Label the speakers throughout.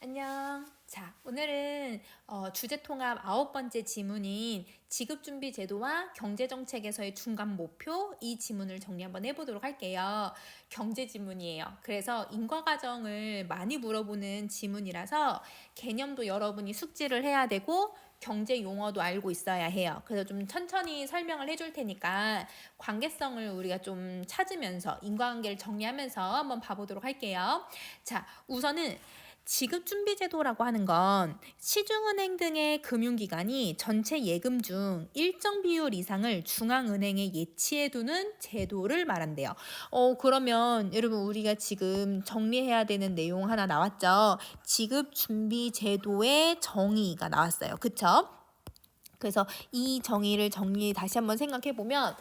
Speaker 1: 안녕. 자, 오늘은 주제 통합 9번째 지문인 지급준비 제도와 경제정책에서의 중간 목표 이 지문을 정리 한번 해보도록 할게요. 경제 지문이에요. 그래서 인과과정을 많이 물어보는 지문이라서 개념도 여러분이 숙지를 해야 되고 경제 용어도 알고 있어야 해요. 그래서 좀 천천히 설명을 해줄 테니까 관계성을 우리가 좀 찾으면서 인과관계를 정리하면서 한번 봐보도록 할게요. 자, 우선은 지급준비제도라고 하는 건 시중은행 등의 금융기관이 전체 예금 중 일정 비율 이상을 중앙은행에 예치해두는 제도를 말한대요. 그러면 여러분 우리가 지금 정리해야 되는 내용 하나 나왔죠? 지급준비제도의 정의가 나왔어요. 그쵸? 그래서 이 정의를 다시 한번 생각해 보면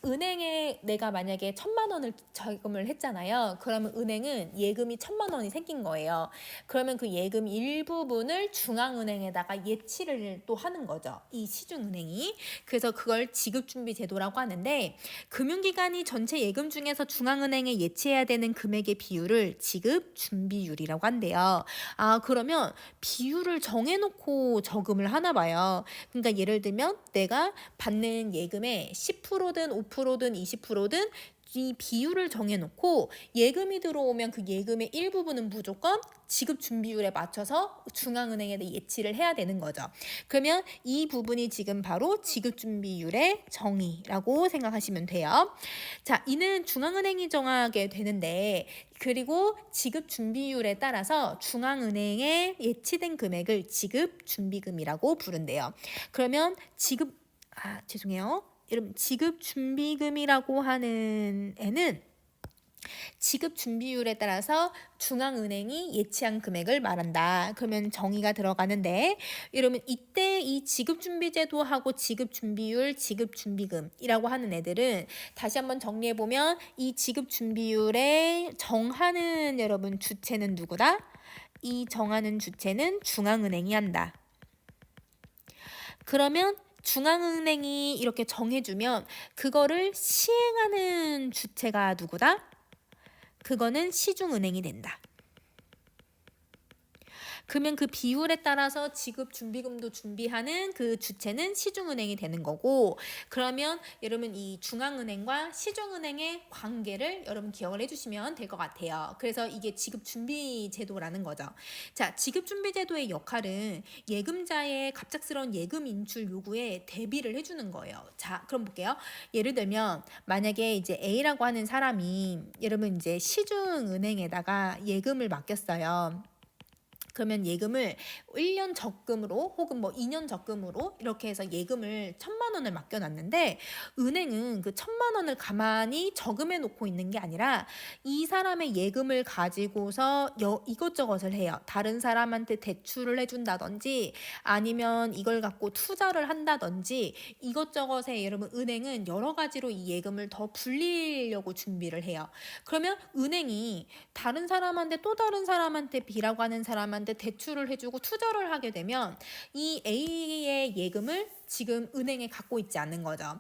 Speaker 1: 은행에 내가 만약에 1,000만 원을 저금을 했잖아요. 그러면 은행은 예금이 1,000만 원이 생긴 거예요. 그러면 그 예금 일부분을 중앙은행에다가 예치를 또 하는 거죠. 이 시중은행이. 그래서 그걸 지급준비제도라고 하는데 금융기관이 전체 예금 중에서 중앙은행에 예치해야 되는 금액의 비율을 지급준비율이라고 한대요. 그러면 비율을 정해놓고 저금을 하나 봐요. 그러니까 예를 들면 내가 받는 예금의 10%든 5%든 20%든 이 비율을 정해놓고 예금이 들어오면 그 예금의 일부분은 무조건 지급 준비율에 맞춰서 중앙은행에 예치를 해야 되는 거죠. 그러면 이 부분이 지금 바로 지급 준비율의 정의라고 생각하시면 돼요. 자, 이는 중앙은행이 정하게 되는데 그리고 지급 준비율에 따라서 중앙은행에 예치된 금액을 지급 준비금이라고 부른대요. 그러면 죄송해요. 여러분 지급 준비금이라고 하는 애는 지급 준비율에 따라서 중앙은행이 예치한 금액을 말한다. 그러면 정의가 들어가는데 여러분 이때 이 지급준비제도하고 지급준비율, 지급준비금이라고 하는 애들은 다시 한번 정리해보면 이 지급준비율에 정하는 여러분 주체는 누구다? 이 정하는 주체는 중앙은행이 한다. 그러면 중앙은행이 이렇게 정해주면 그거를 시행하는 주체가 누구다? 그거는 시중은행이 된다. 그러면 그 비율에 따라서 지급 준비금도 준비하는 그 주체는 시중은행이 되는 거고 그러면 여러분 이 중앙은행과 시중은행의 관계를 여러분 기억을 해주시면 될 것 같아요. 그래서 이게 지급준비제도라는 거죠. 자, 지급준비제도의 역할은 예금자의 갑작스러운 예금 인출 요구에 대비를 해주는 거예요. 자, 그럼 볼게요. 예를 들면 만약에 이제 A라고 하는 사람이 여러분 이제 시중은행에다가 예금을 맡겼어요. 그러면 예금을 1년 적금으로 혹은 뭐 2년 적금으로 이렇게 해서 예금을 1,000만 원을 맡겨놨는데 은행은 그 1,000만 원을 가만히 저금해 놓고 있는 게 아니라 이 사람의 예금을 가지고서 이것저것을 해요. 다른 사람한테 대출을 해준다든지 아니면 이걸 갖고 투자를 한다든지 이것저것에 여러분 은행은 여러 가지로 이 예금을 더 불리려고 준비를 해요. 그러면 은행이 다른 사람한테 또 다른 사람한테 B라고 하는 사람한테 대출을 해주고 투자를 하게 되면 이 A의 예금을 지금 은행에 갖고 있지 않는 거죠.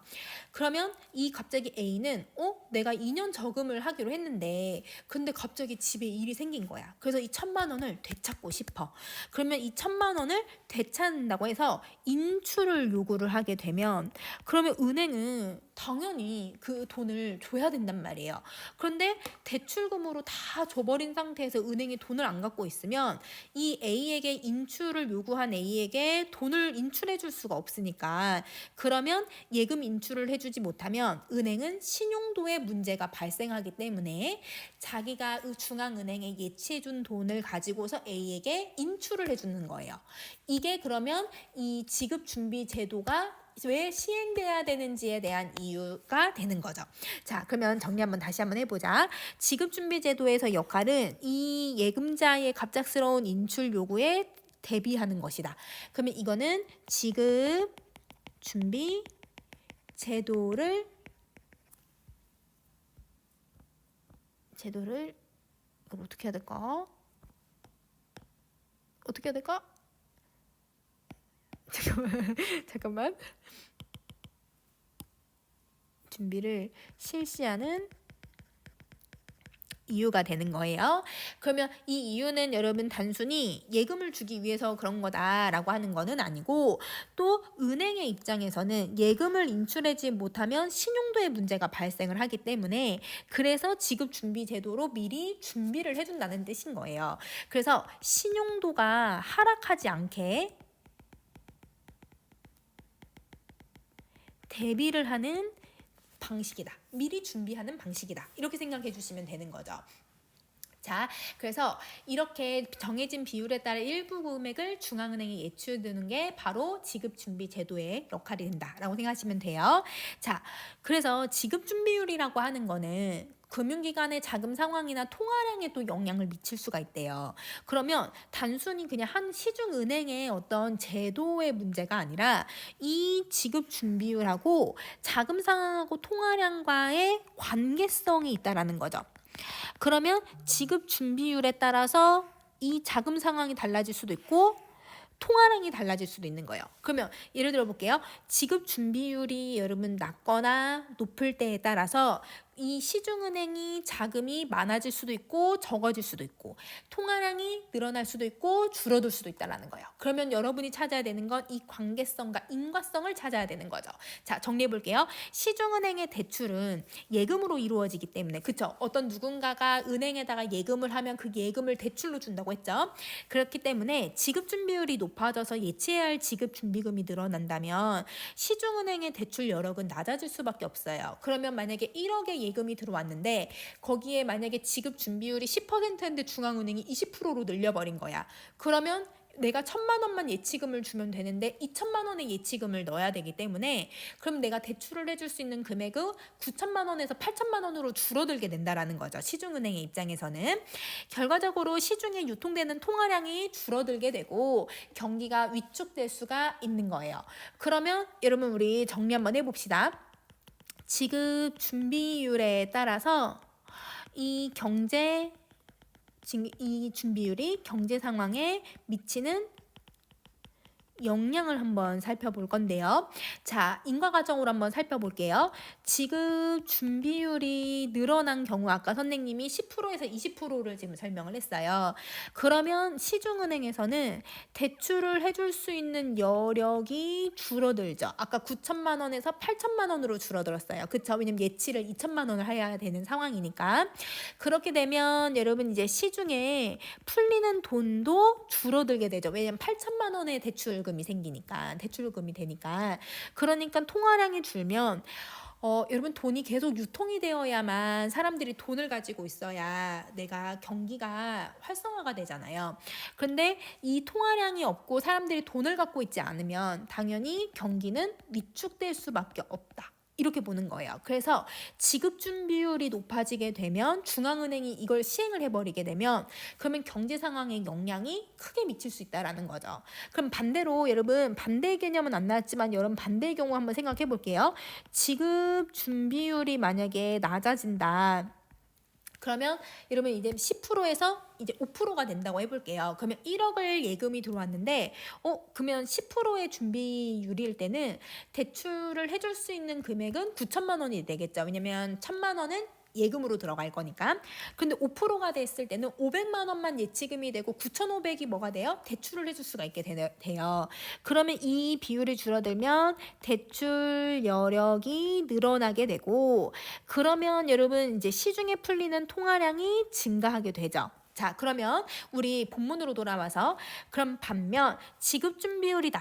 Speaker 1: 그러면 이 갑자기 A는 내가 2년 저금을 하기로 했는데 근데 갑자기 집에 일이 생긴 거야. 그래서 이 1,000만 원을 되찾고 싶어. 그러면 이 1,000만 원을 되찾는다고 해서 인출을 요구를 하게 되면 그러면 은행은 당연히 그 돈을 줘야 된단 말이에요. 그런데 대출금으로 다 줘버린 상태에서 은행이 돈을 안 갖고 있으면 이 A에게 인출을 요구한 A에게 돈을 인출해 줄 수가 없으니까 그러면 예금 인출을 해주지 못하면 은행은 신용도에 문제가 발생하기 때문에 자기가 중앙은행에 예치해준 돈을 가지고서 A에게 인출을 해주는 거예요. 이게 그러면 이 지급준비제도가 왜 시행돼야 되는지에 대한 이유가 되는 거죠. 자, 그러면 정리 다시 한번 해보자. 지급준비제도에서 역할은 이 예금자의 갑작스러운 인출 요구에 대비하는 것이다. 그러면 이거는 지급준비제도를 그럼 어떻게 해야 될까? 잠깐만. 준비를 실시하는 이유가 되는 거예요. 그러면 이 이유는 여러분 단순히 예금을 주기 위해서 그런 거다라고 하는 거는 아니고, 또 은행의 입장에서는 예금을 인출하지 못하면 신용도의 문제가 발생을 하기 때문에, 그래서 지급 준비 제도로 미리 준비를 해준다는 뜻인 거예요. 그래서 신용도가 하락하지 않게 대비를 하는 방식이다. 미리 준비하는 방식이다. 이렇게 생각해 주시면 되는 거죠. 자, 그래서 이렇게 정해진 비율에 따라 일부 금액을 중앙은행에 예출드는 게 바로 지급준비제도의 역할이 된다라고 생각하시면 돼요. 자, 그래서 지급준비율이라고 하는 거는 금융기관의 자금 상황이나 통화량에 또 영향을 미칠 수가 있대요. 그러면 단순히 그냥 한 시중은행의 어떤 제도의 문제가 아니라 이 지급준비율하고 자금 상황하고 통화량과의 관계성이 있다라는 거죠. 그러면 지급 준비율에 따라서 이 자금 상황이 달라질 수도 있고 통화량이 달라질 수도 있는 거예요. 그러면 예를 들어 볼게요. 지급 준비율이 여러분 낮거나 높을 때에 따라서 이 시중은행이 자금이 많아질 수도 있고 적어질 수도 있고 통화량이 늘어날 수도 있고 줄어들 수도 있다는 거예요. 그러면 여러분이 찾아야 되는 건 이 관계성과 인과성을 찾아야 되는 거죠. 자, 정리해 볼게요. 시중은행의 대출은 예금으로 이루어지기 때문에, 그쵸? 어떤 누군가가 은행에다가 예금을 하면 그 예금을 대출로 준다고 했죠. 그렇기 때문에 지급준비율이 높아져서 예치해야 할 지급준비금이 늘어난다면 시중은행의 대출 여력은 낮아질 수밖에 없어요. 그러면 만약에 1억의 예금이 들어왔는데 거기에 만약에 지급 준비율이 10%인데 중앙은행이 20%로 늘려버린 거야. 그러면 내가 1,000만 원만 예치금을 주면 되는데 2,000만 원의 예치금을 넣어야 되기 때문에, 그럼 내가 대출을 해줄 수 있는 금액은 9,000만 원에서 8,000만 원으로 줄어들게 된다라는 거죠. 시중은행의 입장에서는. 결과적으로 시중에 유통되는 통화량이 줄어들게 되고 경기가 위축될 수가 있는 거예요. 그러면 여러분 우리 정리 한번 해봅시다. 지급 준비율에 따라서 이 준비율이 경제 상황에 미치는 영향을 한번 살펴볼 건데요. 자, 인과과정으로 한번 살펴볼게요. 지급 준비율이 늘어난 경우 아까 선생님이 10%에서 20%를 지금 설명을 했어요. 그러면 시중은행에서는 대출을 해줄 수 있는 여력이 줄어들죠. 아까 9,000만 원에서 8,000만 원으로 줄어들었어요. 그쵸? 왜냐면 예치를 2,000만 원을 해야 되는 상황이니까. 그렇게 되면 여러분 이제 시중에 풀리는 돈도 줄어들게 되죠. 왜냐면 8,000만 원의 대출금이 생기니까, 대출금이 되니까. 그러니까 통화량이 줄면 여러분 돈이 계속 유통이 되어야만 사람들이 돈을 가지고 있어야 내가 경기가 활성화가 되잖아요. 그런데 이 통화량이 없고 사람들이 돈을 갖고 있지 않으면 당연히 경기는 위축될 수밖에 없다. 이렇게 보는 거예요. 그래서 지급준비율이 높아지게 되면 중앙은행이 이걸 시행을 해버리게 되면 그러면 경제 상황에 영향이 크게 미칠 수 있다는 거죠. 그럼 반대로 여러분 반대의 개념은 안 나왔지만 여러분 반대의 경우 한번 생각해 볼게요. 지급준비율이 만약에 낮아진다. 그러면 여러분 이제 10%에서 이제 5%가 된다고 해볼게요. 그러면 1억을 예금이 들어왔는데 그러면 10%의 준비율일 때는 대출을 해줄 수 있는 금액은 9,000만 원이 되겠죠. 왜냐면 1,000만 원은 예금으로 들어갈 거니까. 근데 5%가 됐을 때는 500만 원만 예치금이 되고 9,500이 뭐가 돼요? 대출을 해줄 수가 있게 돼요. 그러면 이 비율이 줄어들면 대출 여력이 늘어나게 되고, 그러면 여러분 이제 시중에 풀리는 통화량이 증가하게 되죠. 자, 그러면 우리 본문으로 돌아와서, 그럼 반면 지급준비율을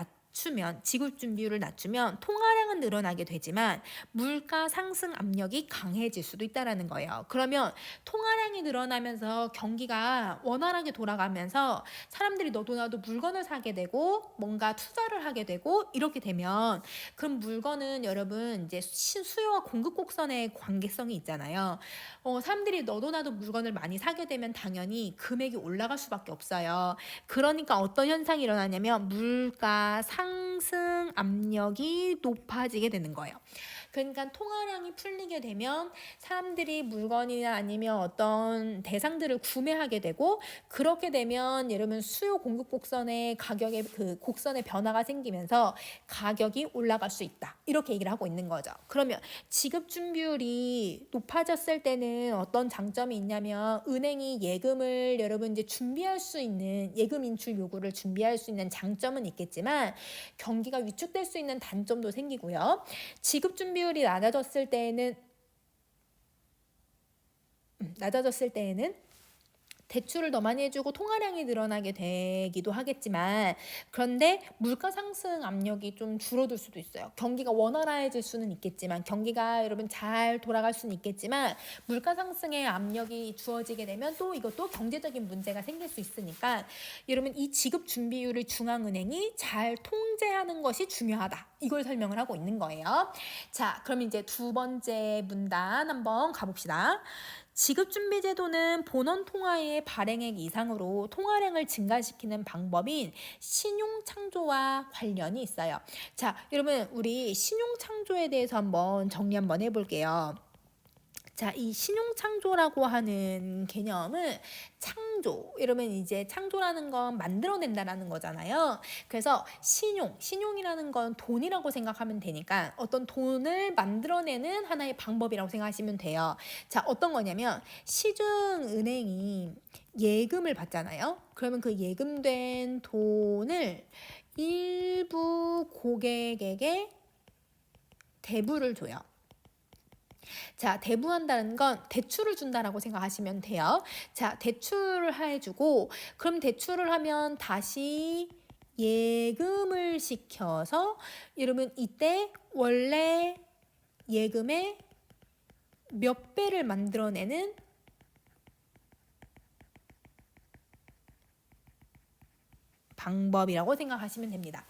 Speaker 1: 낮추면 통화량은 늘어나게 되지만 물가 상승 압력이 강해질 수도 있다는 거예요. 그러면 통화량이 늘어나면서 경기가 원활하게 돌아가면서 사람들이 너도 나도 물건을 사게 되고 뭔가 투자를 하게 되고 이렇게 되면, 그럼 물건은 여러분 이제 수요와 공급 곡선의 관계성이 있잖아요. 사람들이 너도 나도 물건을 많이 사게 되면 당연히 금액이 올라갈 수밖에 없어요. 그러니까 어떤 현상이 일어나냐면 물가 상승 압력이 높아지게 되는 거예요. 그러니까 통화량이 풀리게 되면 사람들이 물건이나 아니면 어떤 대상들을 구매하게 되고, 그렇게 되면 여러분 수요 공급 곡선의 가격의 그 곡선의 변화가 생기면서 가격이 올라갈 수 있다, 이렇게 얘기를 하고 있는 거죠. 그러면 지급 준비율이 높아졌을 때는 어떤 장점이 있냐면, 은행이 예금을 여러분 이제 준비할 수 있는, 예금 인출 요구를 준비할 수 있는 장점은 있겠지만 경기가 위축될 수 있는 단점도 생기고요. 지급 준비율이 낮아졌을 때에는 대출을 더 많이 해주고 통화량이 늘어나게 되기도 하겠지만, 그런데 물가 상승 압력이 좀 줄어들 수도 있어요. 경기가 원활해질 수는 있겠지만, 경기가 여러분 잘 돌아갈 수는 있겠지만, 물가 상승의 압력이 주어지게 되면 또 이것도 경제적인 문제가 생길 수 있으니까, 여러분 이 지급 준비율을 중앙은행이 잘 통제하는 것이 중요하다, 이걸 설명을 하고 있는 거예요. 자, 그럼 이제 두 번째 문단 한번 가봅시다. 지급준비제도는 본원 통화의 발행액 이상으로 통화량을 증가시키는 방법인 신용창조와 관련이 있어요. 자, 여러분 우리 신용창조에 대해서 한번 정리 한번 해볼게요. 자, 이 신용창조라고 하는 개념은 여러분 이제 창조라는 건 만들어낸다라는 거잖아요. 그래서 신용이라는 건 돈이라고 생각하면 되니까 어떤 돈을 만들어내는 하나의 방법이라고 생각하시면 돼요. 자, 어떤 거냐면 시중은행이 예금을 받잖아요. 그러면 그 예금된 돈을 일부 고객에게 대부를 줘요. 자, 대부한다는 건 대출을 준다라고 생각하시면 돼요. 자, 대출을 해주고, 그럼 대출을 하면 다시 예금을 시켜서, 여러분 이때 원래 예금의 몇 배를 만들어내는 방법이라고 생각하시면 됩니다.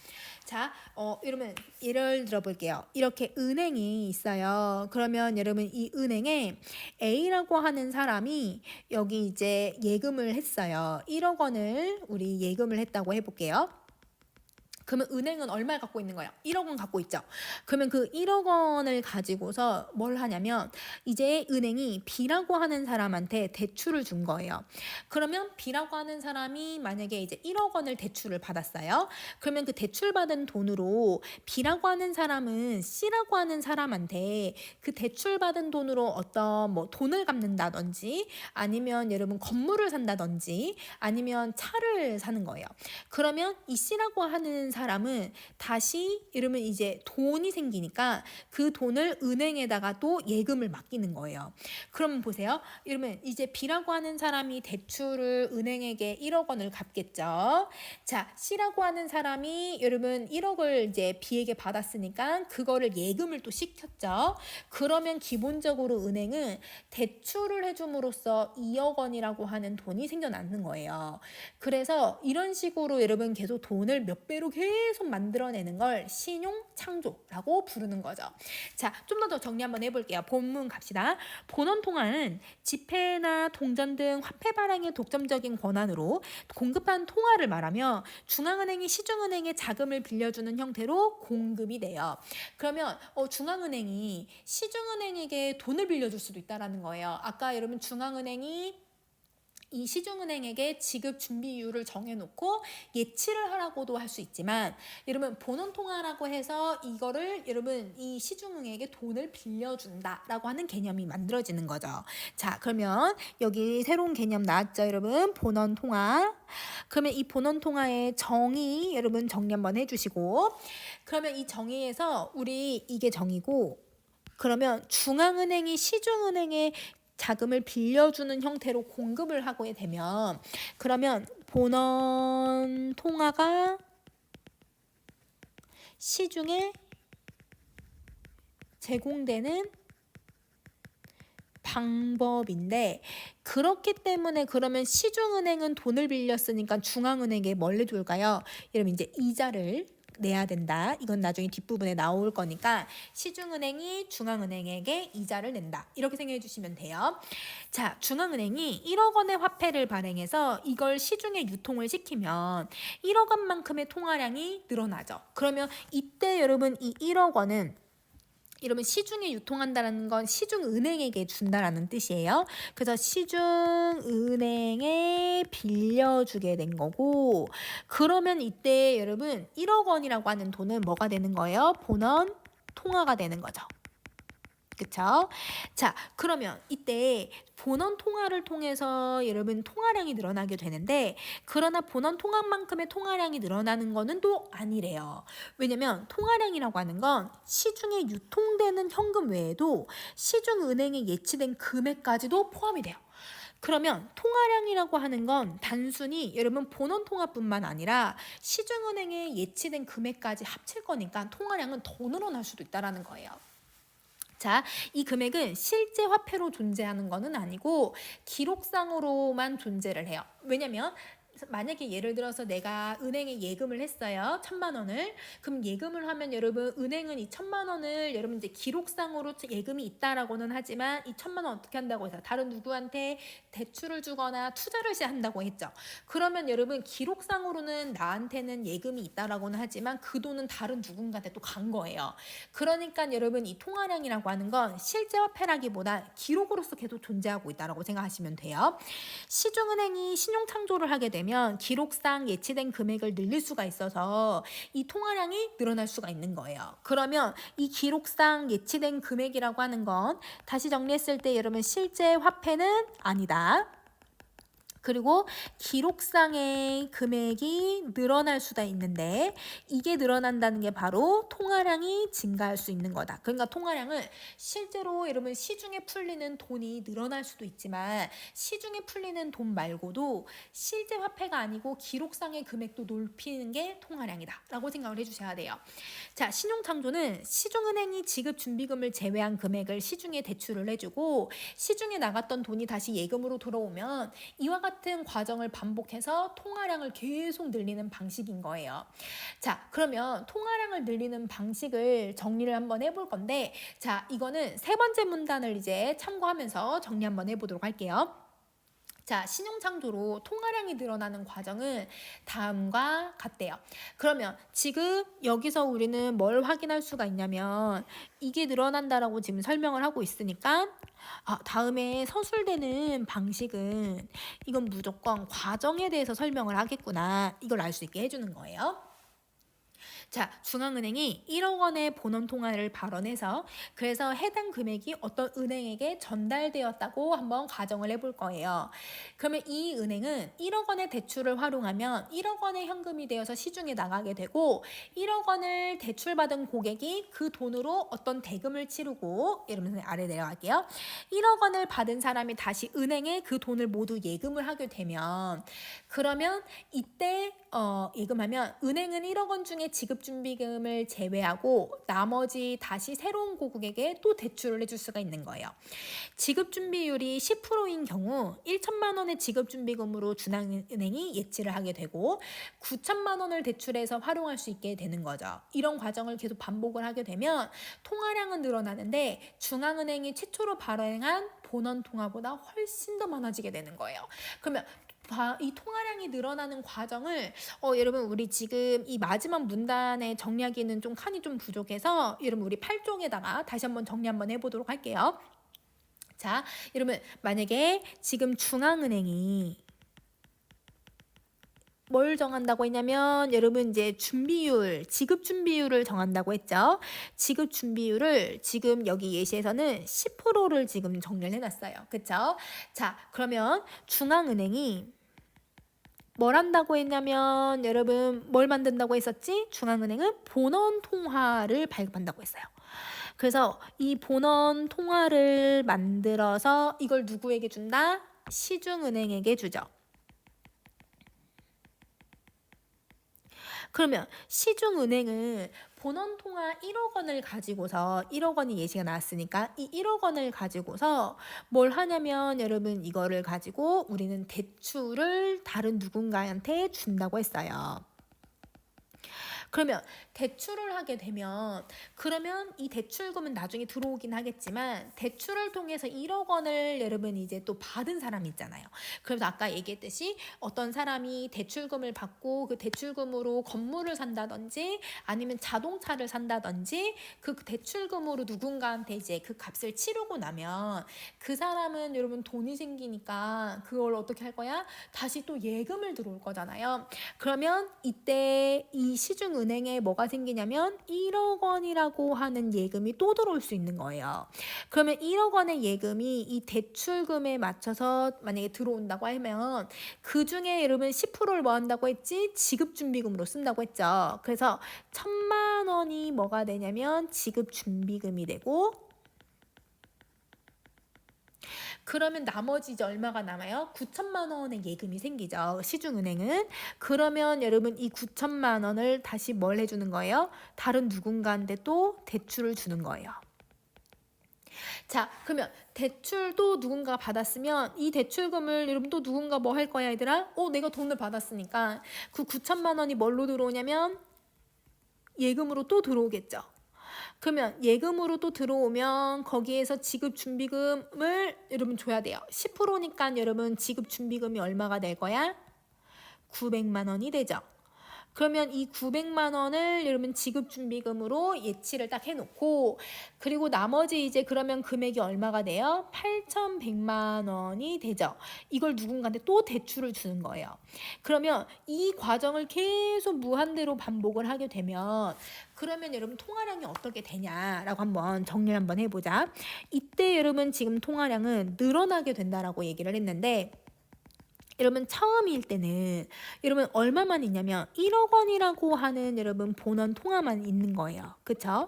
Speaker 1: 자, 여러분 예를 들어 볼게요. 이렇게 은행이 있어요. 그러면 여러분 이 은행에 A라고 하는 사람이 여기 이제 예금을 했어요. 1억 원을 우리 예금을 했다고 해볼게요. 그러면 은행은 얼마를 갖고 있는 거예요? 1억 원 갖고 있죠. 그러면 그 1억 원을 가지고서 뭘 하냐면 이제 은행이 B라고 하는 사람한테 대출을 준 거예요. 그러면 B라고 하는 사람이 만약에 이제 1억 원을 대출을 받았어요. 그러면 그 대출받은 돈으로 B라고 하는 사람은 C라고 하는 사람한테 그 대출받은 돈으로 어떤 뭐 돈을 갚는다든지, 아니면 여러분 건물을 산다든지, 아니면 차를 사는 거예요. 그러면 이 C라고 하는 사람은 다시 이러면 이제 돈이 생기니까 그 돈을 은행에다가 또 예금을 맡기는 거예요. 그러면 보세요. 이러면 이제 B라고 하는 사람이 대출을 은행에게 1억 원을 갚겠죠. 자, C라고 하는 사람이 여러분 1억을 이제 B에게 받았으니까 그거를 예금을 또 시켰죠. 그러면 기본적으로 은행은 대출을 해줌으로써 2억 원이라고 하는 돈이 생겨나는 거예요. 그래서 이런 식으로 여러분 계속 돈을 몇 배로 계속 만들어내는 걸 신용창조라고 부르는 거죠. 자, 좀 더 정리 한번 해볼게요. 본문 갑시다. 본원통화는 지폐나 동전 등 화폐 발행의 독점적인 권한으로 공급한 통화를 말하며 중앙은행이 시중은행에 자금을 빌려주는 형태로 공급이 돼요. 그러면 중앙은행이 시중은행에게 돈을 빌려줄 수도 있다는 거예요. 아까 여러분 중앙은행이 이 시중은행에게 지급 준비율을 정해놓고 예치를 하라고도 할 수 있지만, 여러분 본원통화라고 해서 이거를 여러분 이 시중은행에게 돈을 빌려준다라고 하는 개념이 만들어지는 거죠. 자, 그러면 여기 새로운 개념 나왔죠, 여러분? 본원통화. 그러면 이 본원통화의 정의 여러분 정리 한번 해주시고, 그러면 이 정의에서 우리 이게 정의고, 그러면 중앙은행이 시중은행에 자금을 빌려주는 형태로 공급을 하게 되면, 그러면 본원 통화가 시중에 제공되는 방법인데, 그렇기 때문에 그러면 시중은행은 돈을 빌렸으니까 중앙은행에 뭘 해줄까요? 여러분 이제 이자를 내야 된다. 이건 나중에 뒷부분에 나올 거니까 시중은행이 중앙은행에게 이자를 낸다. 이렇게 생각해 주시면 돼요. 자, 중앙은행이 1억 원의 화폐를 발행해서 이걸 시중에 유통을 시키면 1억 원만큼의 통화량이 늘어나죠. 그러면 이때 여러분 이 1억 원은 이러면 시중에 유통한다는 건 시중은행에게 준다라는 뜻이에요. 그래서 시중은행에 빌려주게 된 거고, 그러면 이때 여러분 1억 원이라고 하는 돈은 뭐가 되는 거예요? 본원 통화가 되는 거죠. 그쵸? 자, 그러면 이때 본원 통화를 통해서 여러분 통화량이 늘어나게 되는데, 그러나 본원 통화만큼의 통화량이 늘어나는 거는 또 아니래요. 왜냐면 통화량이라고 하는 건 시중에 유통되는 현금 외에도 시중은행에 예치된 금액까지도 포함이 돼요. 그러면 통화량이라고 하는 건 단순히 여러분 본원 통화뿐만 아니라 시중은행에 예치된 금액까지 합칠 거니까 통화량은 더 늘어날 수도 있다는 거예요. 자, 이 금액은 실제 화폐로 존재하는 것은 아니고 기록상으로만 존재를 해요. 왜냐면 만약에 예를 들어서 내가 은행에 예금을 했어요. 1,000만 원을. 그럼 예금을 하면 여러분 은행은 이 1,000만 원을 여러분 이제 기록상으로 예금이 있다라고는 하지만 이 1,000만 원 어떻게 한다고 해서 다른 누구한테 대출을 주거나 투자를 한다고 했죠. 그러면 여러분 기록상으로는 나한테는 예금이 있다라고는 하지만 그 돈은 다른 누군가한테 또 간 거예요. 그러니까 여러분 이 통화량이라고 하는 건 실제 화폐라기보다 기록으로서 계속 존재하고 있다라고 생각하시면 돼요. 시중은행이 신용창조를 하게 되면 기록상 예치된 금액을 늘릴 수가 있어서 이 통화량이 늘어날 수가 있는 거예요. 그러면 이 기록상 예치된 금액이라고 하는 건 다시 정리했을 때 여러분 실제 화폐는 아니다. 그리고 기록상의 금액이 늘어날 수가 있는데 이게 늘어난다는 게 바로 통화량이 증가할 수 있는 거다. 그러니까 통화량은 실제로 여러분 시중에 풀리는 돈이 늘어날 수도 있지만 시중에 풀리는 돈 말고도 실제 화폐가 아니고 기록상의 금액도 높이는 게 통화량이다 라고 생각을 해주셔야 돼요. 자, 신용창조는 시중은행이 지급준비금을 제외한 금액을 시중에 대출을 해주고 시중에 나갔던 돈이 다시 예금으로 들어오면 이와 같은 과정을 반복해서 통화량을 계속 늘리는 방식인 거예요. 자, 그러면 통화량을 늘리는 방식을 정리를 한번 해볼 건데, 자, 이거는 세 번째 문단을 이제 참고하면서 정리 한번 해보도록 할게요. 자, 신용창조로 통화량이 늘어나는 과정은 다음과 같대요. 그러면 지금 여기서 우리는 뭘 확인할 수가 있냐면 이게 늘어난다라고 지금 설명을 하고 있으니까 다음에 서술되는 방식은 이건 무조건 과정에 대해서 설명을 하겠구나. 이걸 알 수 있게 해주는 거예요. 자, 중앙은행이 1억 원의 본원 통화를 발언해서 그래서 해당 금액이 어떤 은행에게 전달되었다고 한번 가정을 해볼 거예요. 그러면 이 은행은 1억 원의 대출을 활용하면 1억 원의 현금이 되어서 시중에 나가게 되고 1억 원을 대출받은 고객이 그 돈으로 어떤 대금을 치르고 이러면서 아래 내려갈게요. 1억 원을 받은 사람이 다시 은행에 그 돈을 모두 예금을 하게 되면 그러면 이때 예금하면 은행은 1억 원 중에 지급준비금을 제외하고 나머지 다시 새로운 고객에게 또 대출을 해줄 수가 있는 거예요. 지급준비율이 10%인 경우 1천만 원의 지급준비금으로 중앙은행이 예치를 하게 되고 9천만 원을 대출해서 활용할 수 있게 되는 거죠. 이런 과정을 계속 반복을 하게 되면 통화량은 늘어나는데 중앙은행이 최초로 발행한 본원 통화보다 훨씬 더 많아지게 되는 거예요. 그러면 이 통화량이 늘어나는 과정을 여러분 우리 지금 이 마지막 문단에 정리하기는 좀 칸이 좀 부족해서 여러분 우리 8종에다가 다시 한번 정리 한번 해보도록 할게요. 자, 여러분 만약에 지금 중앙은행이 뭘 정한다고 했냐면 여러분 이제 준비율, 지급 준비율을 정한다고 했죠. 지급 준비율을 지금 여기 예시에서는 10%를 지금 정리를 해놨어요. 그쵸? 자, 그러면 중앙은행이 뭘 한다고 했냐면 여러분 뭘 만든다고 했었지? 중앙은행은 본원 통화를 발급한다고 했어요. 그래서 이 본원 통화를 만들어서 이걸 누구에게 준다? 시중은행에게 주죠. 그러면 시중은행은 본원 통화 1억 원을 가지고서 1억 원이 예시가 나왔으니까 이 1억 원을 가지고서 뭘 하냐면 여러분 이거를 가지고 우리는 대출을 다른 누군가한테 준다고 했어요. 그러면 대출을 하게 되면 그러면 이 대출금은 나중에 들어오긴 하겠지만 대출을 통해서 1억 원을 여러분 이제 또 받은 사람이 있잖아요. 그래서 아까 얘기했듯이 어떤 사람이 대출금을 받고 그 대출금으로 건물을 산다든지 아니면 자동차를 산다든지 그 대출금으로 누군가한테 이제 그 값을 치르고 나면 그 사람은 여러분 돈이 생기니까 그걸 어떻게 할 거야? 다시 또 예금을 들어올 거잖아요. 그러면 이때 이 시중은행에 뭐가 생기냐면 1억 원이라고 하는 예금이 또 들어올 수 있는 거예요. 그러면 1억 원의 예금이 이 대출금에 맞춰서 만약에 들어온다고 하면 그 중에 여러분 10%를 뭐 한다고 했지? 지급준비금으로 쓴다고 했죠. 그래서 1,000만 원이 뭐가 되냐면 지급준비금이 되고 그러면 나머지 이제 얼마가 남아요? 9천만 원의 예금이 생기죠. 시중은행은. 그러면 여러분 이 9천만 원을 다시 뭘 해주는 거예요? 다른 누군가한테 또 대출을 주는 거예요. 자, 그러면 대출도 누군가 받았으면 이 대출금을 여러분 또 누군가 뭐 할 거야, 얘들아? 내가 돈을 받았으니까 그 9천만 원이 뭘로 들어오냐면 예금으로 또 들어오겠죠. 그러면 예금으로 또 들어오면 거기에서 지급준비금을 여러분 줘야 돼요. 10%니까 여러분 지급준비금이 얼마가 될 거야? 900만 원이 되죠. 그러면 이 900만 원을 여러분 지급준비금으로 예치를 딱 해놓고 그리고 나머지 이제 그러면 금액이 얼마가 돼요? 8,100만 원이 되죠. 이걸 누군가한테 또 대출을 주는 거예요. 그러면 이 과정을 계속 무한대로 반복을 하게 되면 그러면 여러분 통화량이 어떻게 되냐라고 한번 정리를 한번 해보자. 이때 여러분 지금 통화량은 늘어나게 된다라고 얘기를 했는데 여러분 처음일 때는 여러분 얼마만 있냐면 1억 원이라고 하는 여러분 본원 통화만 있는 거예요. 그쵸?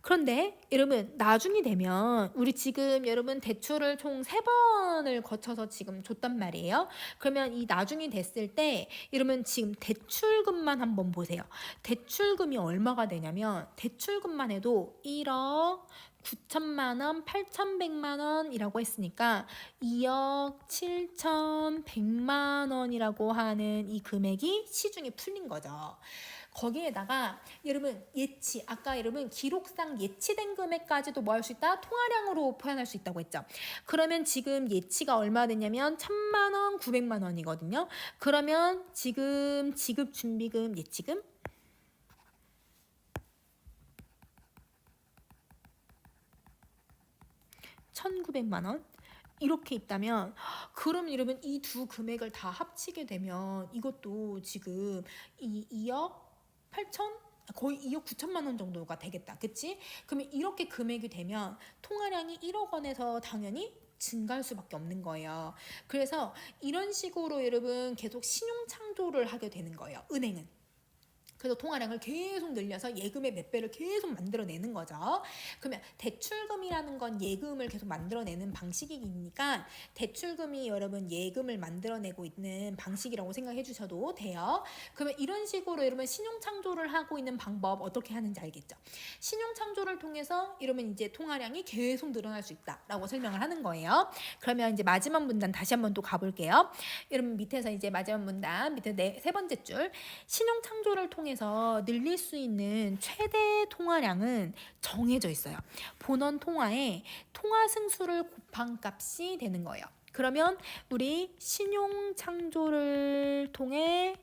Speaker 1: 그런데 여러분 나중이 되면 우리 지금 여러분 대출을 총 3번을 거쳐서 지금 줬단 말이에요. 그러면 이 나중이 됐을 때 여러분 지금 대출금만 한번 보세요. 대출금이 얼마가 되냐면 대출금만 해도 1억 9천만 원, 8,100만 원이라고 했으니까 2억 7,100만 원이라고 하는 이 금액이 시중에 풀린 거죠. 거기에다가 여러분 예치 아까 여러분 기록상 예치된 금액까지도 뭐 할 수 있다? 통화량으로 표현할 수 있다고 했죠. 그러면 지금 예치가 얼마 됐냐면 1,000만 원, 900만 원이거든요. 그러면 지금 지급준비금 예치금 1,900만 원 이렇게 있다면 그럼 여러분 이 두 금액을 다 합치게 되면 이것도 지금 2억 8천 거의 2억 9천만 원 정도가 되겠다. 그치? 그러면 이렇게 금액이 되면 통화량이 1억 원에서 당연히 증가할 수밖에 없는 거예요. 그래서 이런 식으로 여러분 계속 신용 창조를 하게 되는 거예요. 은행은. 그래서 통화량을 계속 늘려서 예금의 몇 배를 계속 만들어내는 거죠. 그러면 대출금이라는 건 예금을 계속 만들어내는 방식이니까 대출금이 여러분 예금을 만들어내고 있는 방식이라고 생각해 주셔도 돼요. 그러면 이런 식으로 여러분 신용창조를 하고 있는 방법 어떻게 하는지 알겠죠? 신용창조를 통해서 이러면 이제 통화량이 계속 늘어날 수 있다라고 설명을 하는 거예요. 그러면 이제 마지막 문단 다시 한번 또 가볼게요. 여러분 밑에서 이제 마지막 문단 밑에 세 번째 줄 신용창조를 통해서 늘릴 수 있는 최대 통화량은 정해져 있어요. 본원 통화에 통화 승수를 곱한 값이 되는 거예요. 그러면 우리 신용 창조를 통해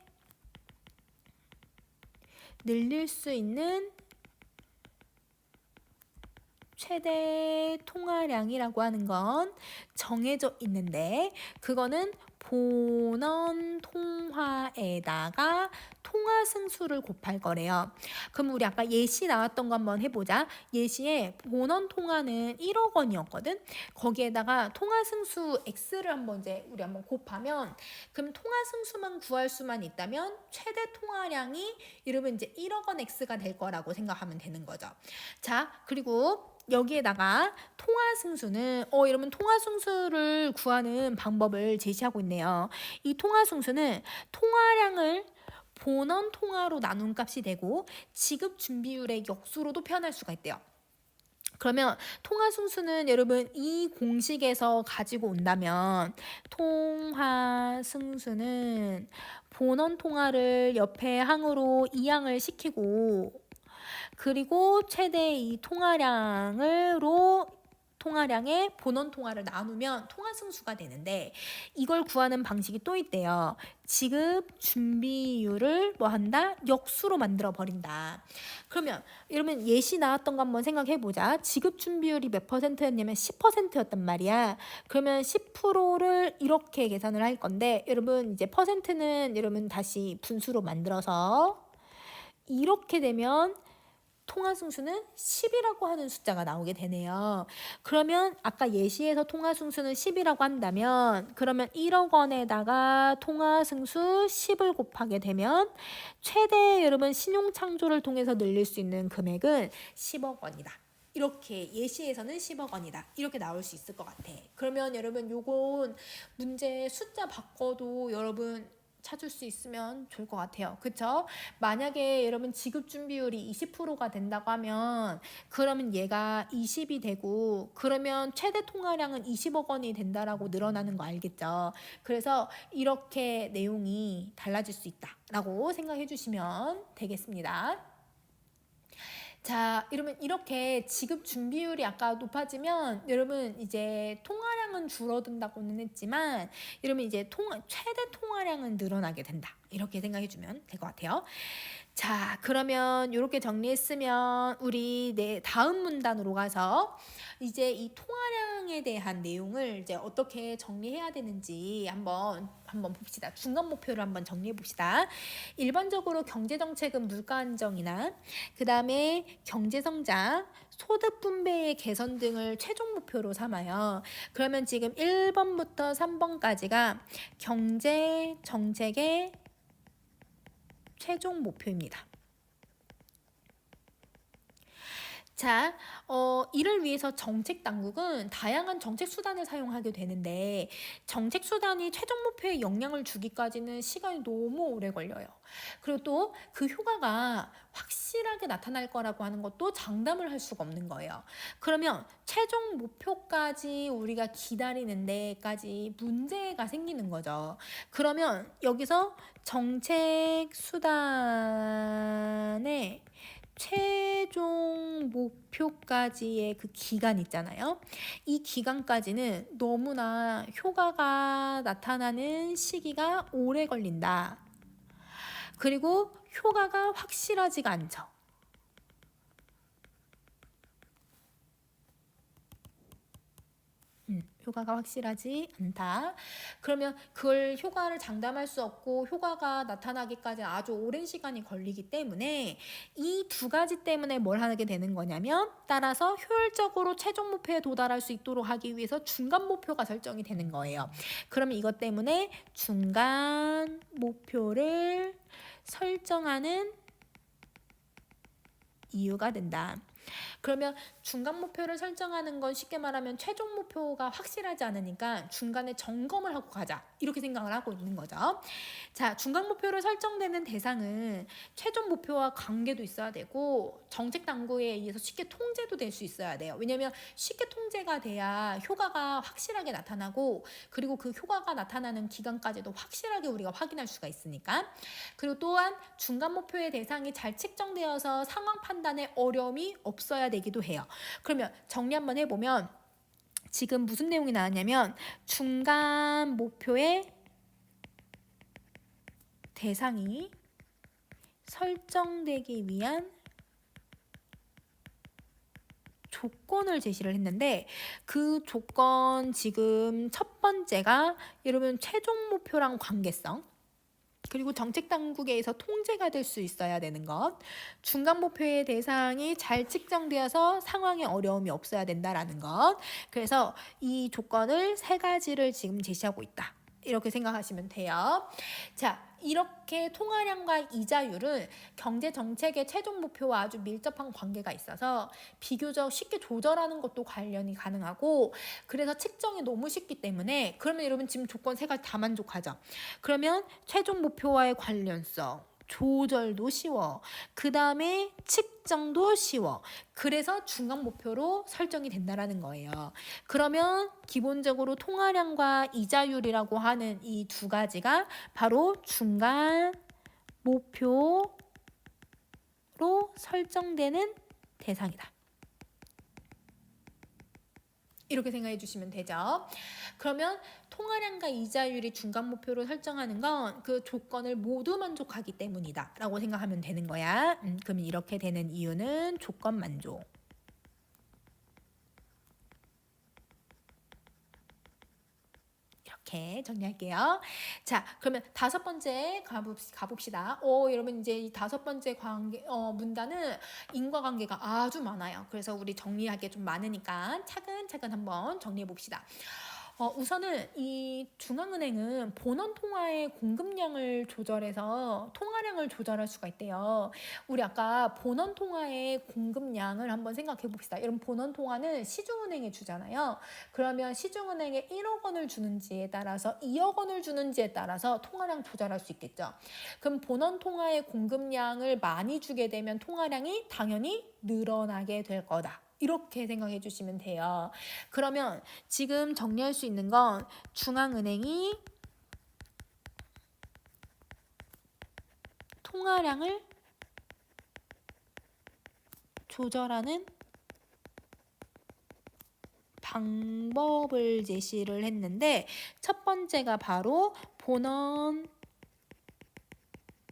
Speaker 1: 늘릴 수 있는 최대 통화량이라고 하는 건 정해져 있는데 그거는 본원 통화에다가 통화 승수를 곱할 거래요. 그럼 우리 아까 예시 나왔던 거 한번 해보자. 예시에 본원 통화는 1억 원이었거든. 거기에다가 통화 승수 x를 한번 이제 우리 한번 곱하면 그럼 통화 승수만 구할 수만 있다면 최대 통화량이 이러면 이제 1억 원 x가 될 거라고 생각하면 되는 거죠. 자, 그리고 여기에다가 통화 승수는 여러분 통화 승수를 구하는 방법을 제시하고 있네요. 이 통화 승수는 통화량을 본원 통화로 나눈 값이 되고 지급 준비율의 역수로도 표현할 수가 있대요. 그러면 통화승수는 여러분 이 공식에서 가지고 온다면 통화승수는 본원 통화를 옆에 항으로 이항을 시키고 그리고 최대 이 통화량의 본원 통화를 나누면 통화승수가 되는데 이걸 구하는 방식이 또 있대요. 지급 준비율을 뭐 한다? 역수로 만들어 버린다. 그러면 여러분 예시 나왔던 거 한번 생각해 보자. 지급 준비율이 몇 %였냐면 10%였단 말이야. 그러면 10%를 이렇게 계산을 할 건데 여러분 이제 퍼센트는 여러분 다시 분수로 만들어서 이렇게 되면 통화승수는 10이라고 하는 숫자가 나오게 되네요. 그러면 아까 예시에서 통화승수는 10이라고 한다면 그러면 1억 원에다가 통화승수 10을 곱하게 되면 최대 여러분 신용창조를 통해서 늘릴 수 있는 금액은 10억 원이다. 이렇게 예시에서는 10억 원이다. 이렇게 나올 수 있을 것 같아. 그러면 여러분 요건 문제 숫자 바꿔도 여러분 찾을 수 있으면 좋을 것 같아요. 그쵸? 만약에 여러분 지급 준비율이 20%가 된다고 하면 그러면 얘가 20이 되고 그러면 최대 통화량은 20억 원이 된다라고 늘어나는 거 알겠죠? 그래서 이렇게 내용이 달라질 수 있다라고 생각해 주시면 되겠습니다. 자, 여러분 이렇게 지급 준비율이 아까 높아지면 여러분 이제 통화량은 줄어든다고는 했지만 여러분 이제 최대 통화량은 늘어나게 된다. 이렇게 생각해 주면 될 것 같아요. 자, 그러면 이렇게 정리했으면 우리 다음 문단으로 가서 이제 이 통화량에 대한 내용을 이제 어떻게 정리해야 되는지 한번 봅시다. 중간 목표를 한번 정리해 봅시다. 일반적으로 경제정책은 물가 안정이나 그 다음에 경제성장, 소득 분배의 개선 등을 최종 목표로 삼아요. 그러면 지금 1번부터 3번까지가 경제정책의 최종 목표입니다. 자, 이를 위해서 정책 당국은 다양한 정책 수단을 사용하게 되는데 정책 수단이 최종 목표에 영향을 주기까지는 시간이 너무 오래 걸려요. 그리고 또 그 효과가 확실하게 나타날 거라고 하는 것도 장담을 할 수가 없는 거예요. 그러면 최종 목표까지 우리가 기다리는 데까지 문제가 생기는 거죠. 그러면 여기서 정책 수단의 최종 목표까지의 그 기간 있잖아요. 이 기간까지는 너무나 효과가 나타나는 시기가 오래 걸린다. 그리고 효과가 확실하지가 않죠. 효과가 확실하지 않다. 그러면 그걸 효과를 장담할 수 없고 효과가 나타나기까지 아주 오랜 시간이 걸리기 때문에 이 두 가지 때문에 뭘 하게 되는 거냐면 따라서 효율적으로 최종 목표에 도달할 수 있도록 하기 위해서 중간 목표가 설정이 되는 거예요. 그러면 이것 때문에 중간 목표를 설정하는 이유가 된다. 그러면 중간 목표를 설정하는 건 쉽게 말하면 최종 목표가 확실하지 않으니까 중간에 점검을 하고 가자 이렇게 생각을 하고 있는 거죠. 자, 중간 목표를 설정되는 대상은 최종 목표와 관계도 있어야 되고 정책 당국에 의해서 쉽게 통제도 될 수 있어야 돼요. 왜냐하면 쉽게 통제가 돼야 효과가 확실하게 나타나고 그리고 그 효과가 나타나는 기간까지도 확실하게 우리가 확인할 수가 있으니까. 그리고 또한 중간 목표의 대상이 잘 측정되어서 상황 판단에 어려움이 없어야 되기도 해요. 그러면 정리 한번 해보면 지금 무슨 내용이 나왔냐면 중간 목표의 대상이 설정되기 위한 조건을 제시를 했는데 그 조건 지금 첫 번째가 여러분 최종 목표랑 관계성 그리고 정책 당국에서 통제가 될 수 있어야 되는 것, 중간 목표의 대상이 잘 측정되어서 상황에 어려움이 없어야 된다라는 것. 그래서 이 조건을 세 가지를 지금 제시하고 있다. 이렇게 생각하시면 돼요. 자, 이렇게 통화량과 이자율은 경제 정책의 최종 목표와 아주 밀접한 관계가 있어서 비교적 쉽게 조절하는 것도 관련이 가능하고 그래서 측정이 너무 쉽기 때문에 그러면 여러분 지금 조건 세 가지 다 만족하죠. 그러면 최종 목표와의 관련성 조절도 쉬워. 그 다음에 측정도 쉬워. 그래서 중간 목표로 설정이 된다라는 거예요. 그러면 기본적으로 통화량과 이자율이라고 하는 이 두 가지가 바로 중간 목표로 설정되는 대상이다. 이렇게 생각해 주시면 되죠. 그러면 통화량과 이자율이 중간 목표로 설정하는 건 그 조건을 모두 만족하기 때문이다 라고 생각하면 되는 거야. 그럼 이렇게 되는 이유는 조건 만족. 이렇게 정리할게요. 자, 그러면 다섯 번째 가봅시다. 여러분 이제 이 다섯 번째 문단은 인과관계가 아주 많아요. 그래서 우리 정리할 게 좀 많으니까 차근차근 한번 정리해 봅시다. 우선은 이 중앙은행은 본원 통화의 공급량을 조절해서 통화량을 조절할 수가 있대요. 우리 아까 본원 통화의 공급량을 한번 생각해 봅시다. 여러분 본원 통화는 시중은행에 주잖아요. 그러면 시중은행에 1억 원을 주는지에 따라서 2억 원을 주는지에 따라서 통화량 조절할 수 있겠죠. 그럼 본원 통화의 공급량을 많이 주게 되면 통화량이 당연히 늘어나게 될 거다. 이렇게 생각해 주시면 돼요. 그러면 지금 정리할 수 있는 건 중앙은행이 통화량을 조절하는 방법을 제시를 했는데 첫 번째가 바로 본원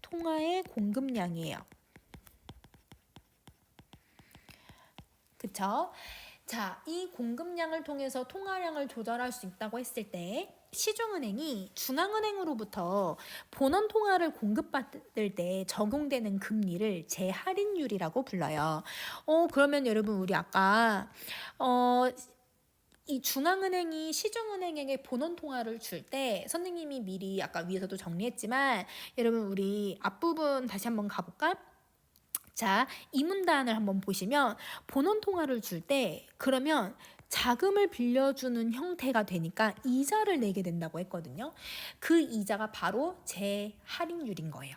Speaker 1: 통화의 공급량이에요. 그쵸? 자, 이 공급량을 통해서 통화량을 조절할 수 있다고 했을 때 시중은행이 중앙은행으로부터 본원 통화를 공급받을 때 적용되는 금리를 재할인율이라고 불러요. 그러면 여러분 우리 아까 이 중앙은행이 시중은행에게 본원 통화를 줄 때 선생님이 미리 아까 위에서도 정리했지만 여러분 우리 앞부분 다시 한번 가볼까? 자, 이 문단을 한번 보시면 본원 통화를 줄 때 그러면 자금을 빌려주는 형태가 되니까 이자를 내게 된다고 했거든요. 그 이자가 바로 재할인율인 거예요.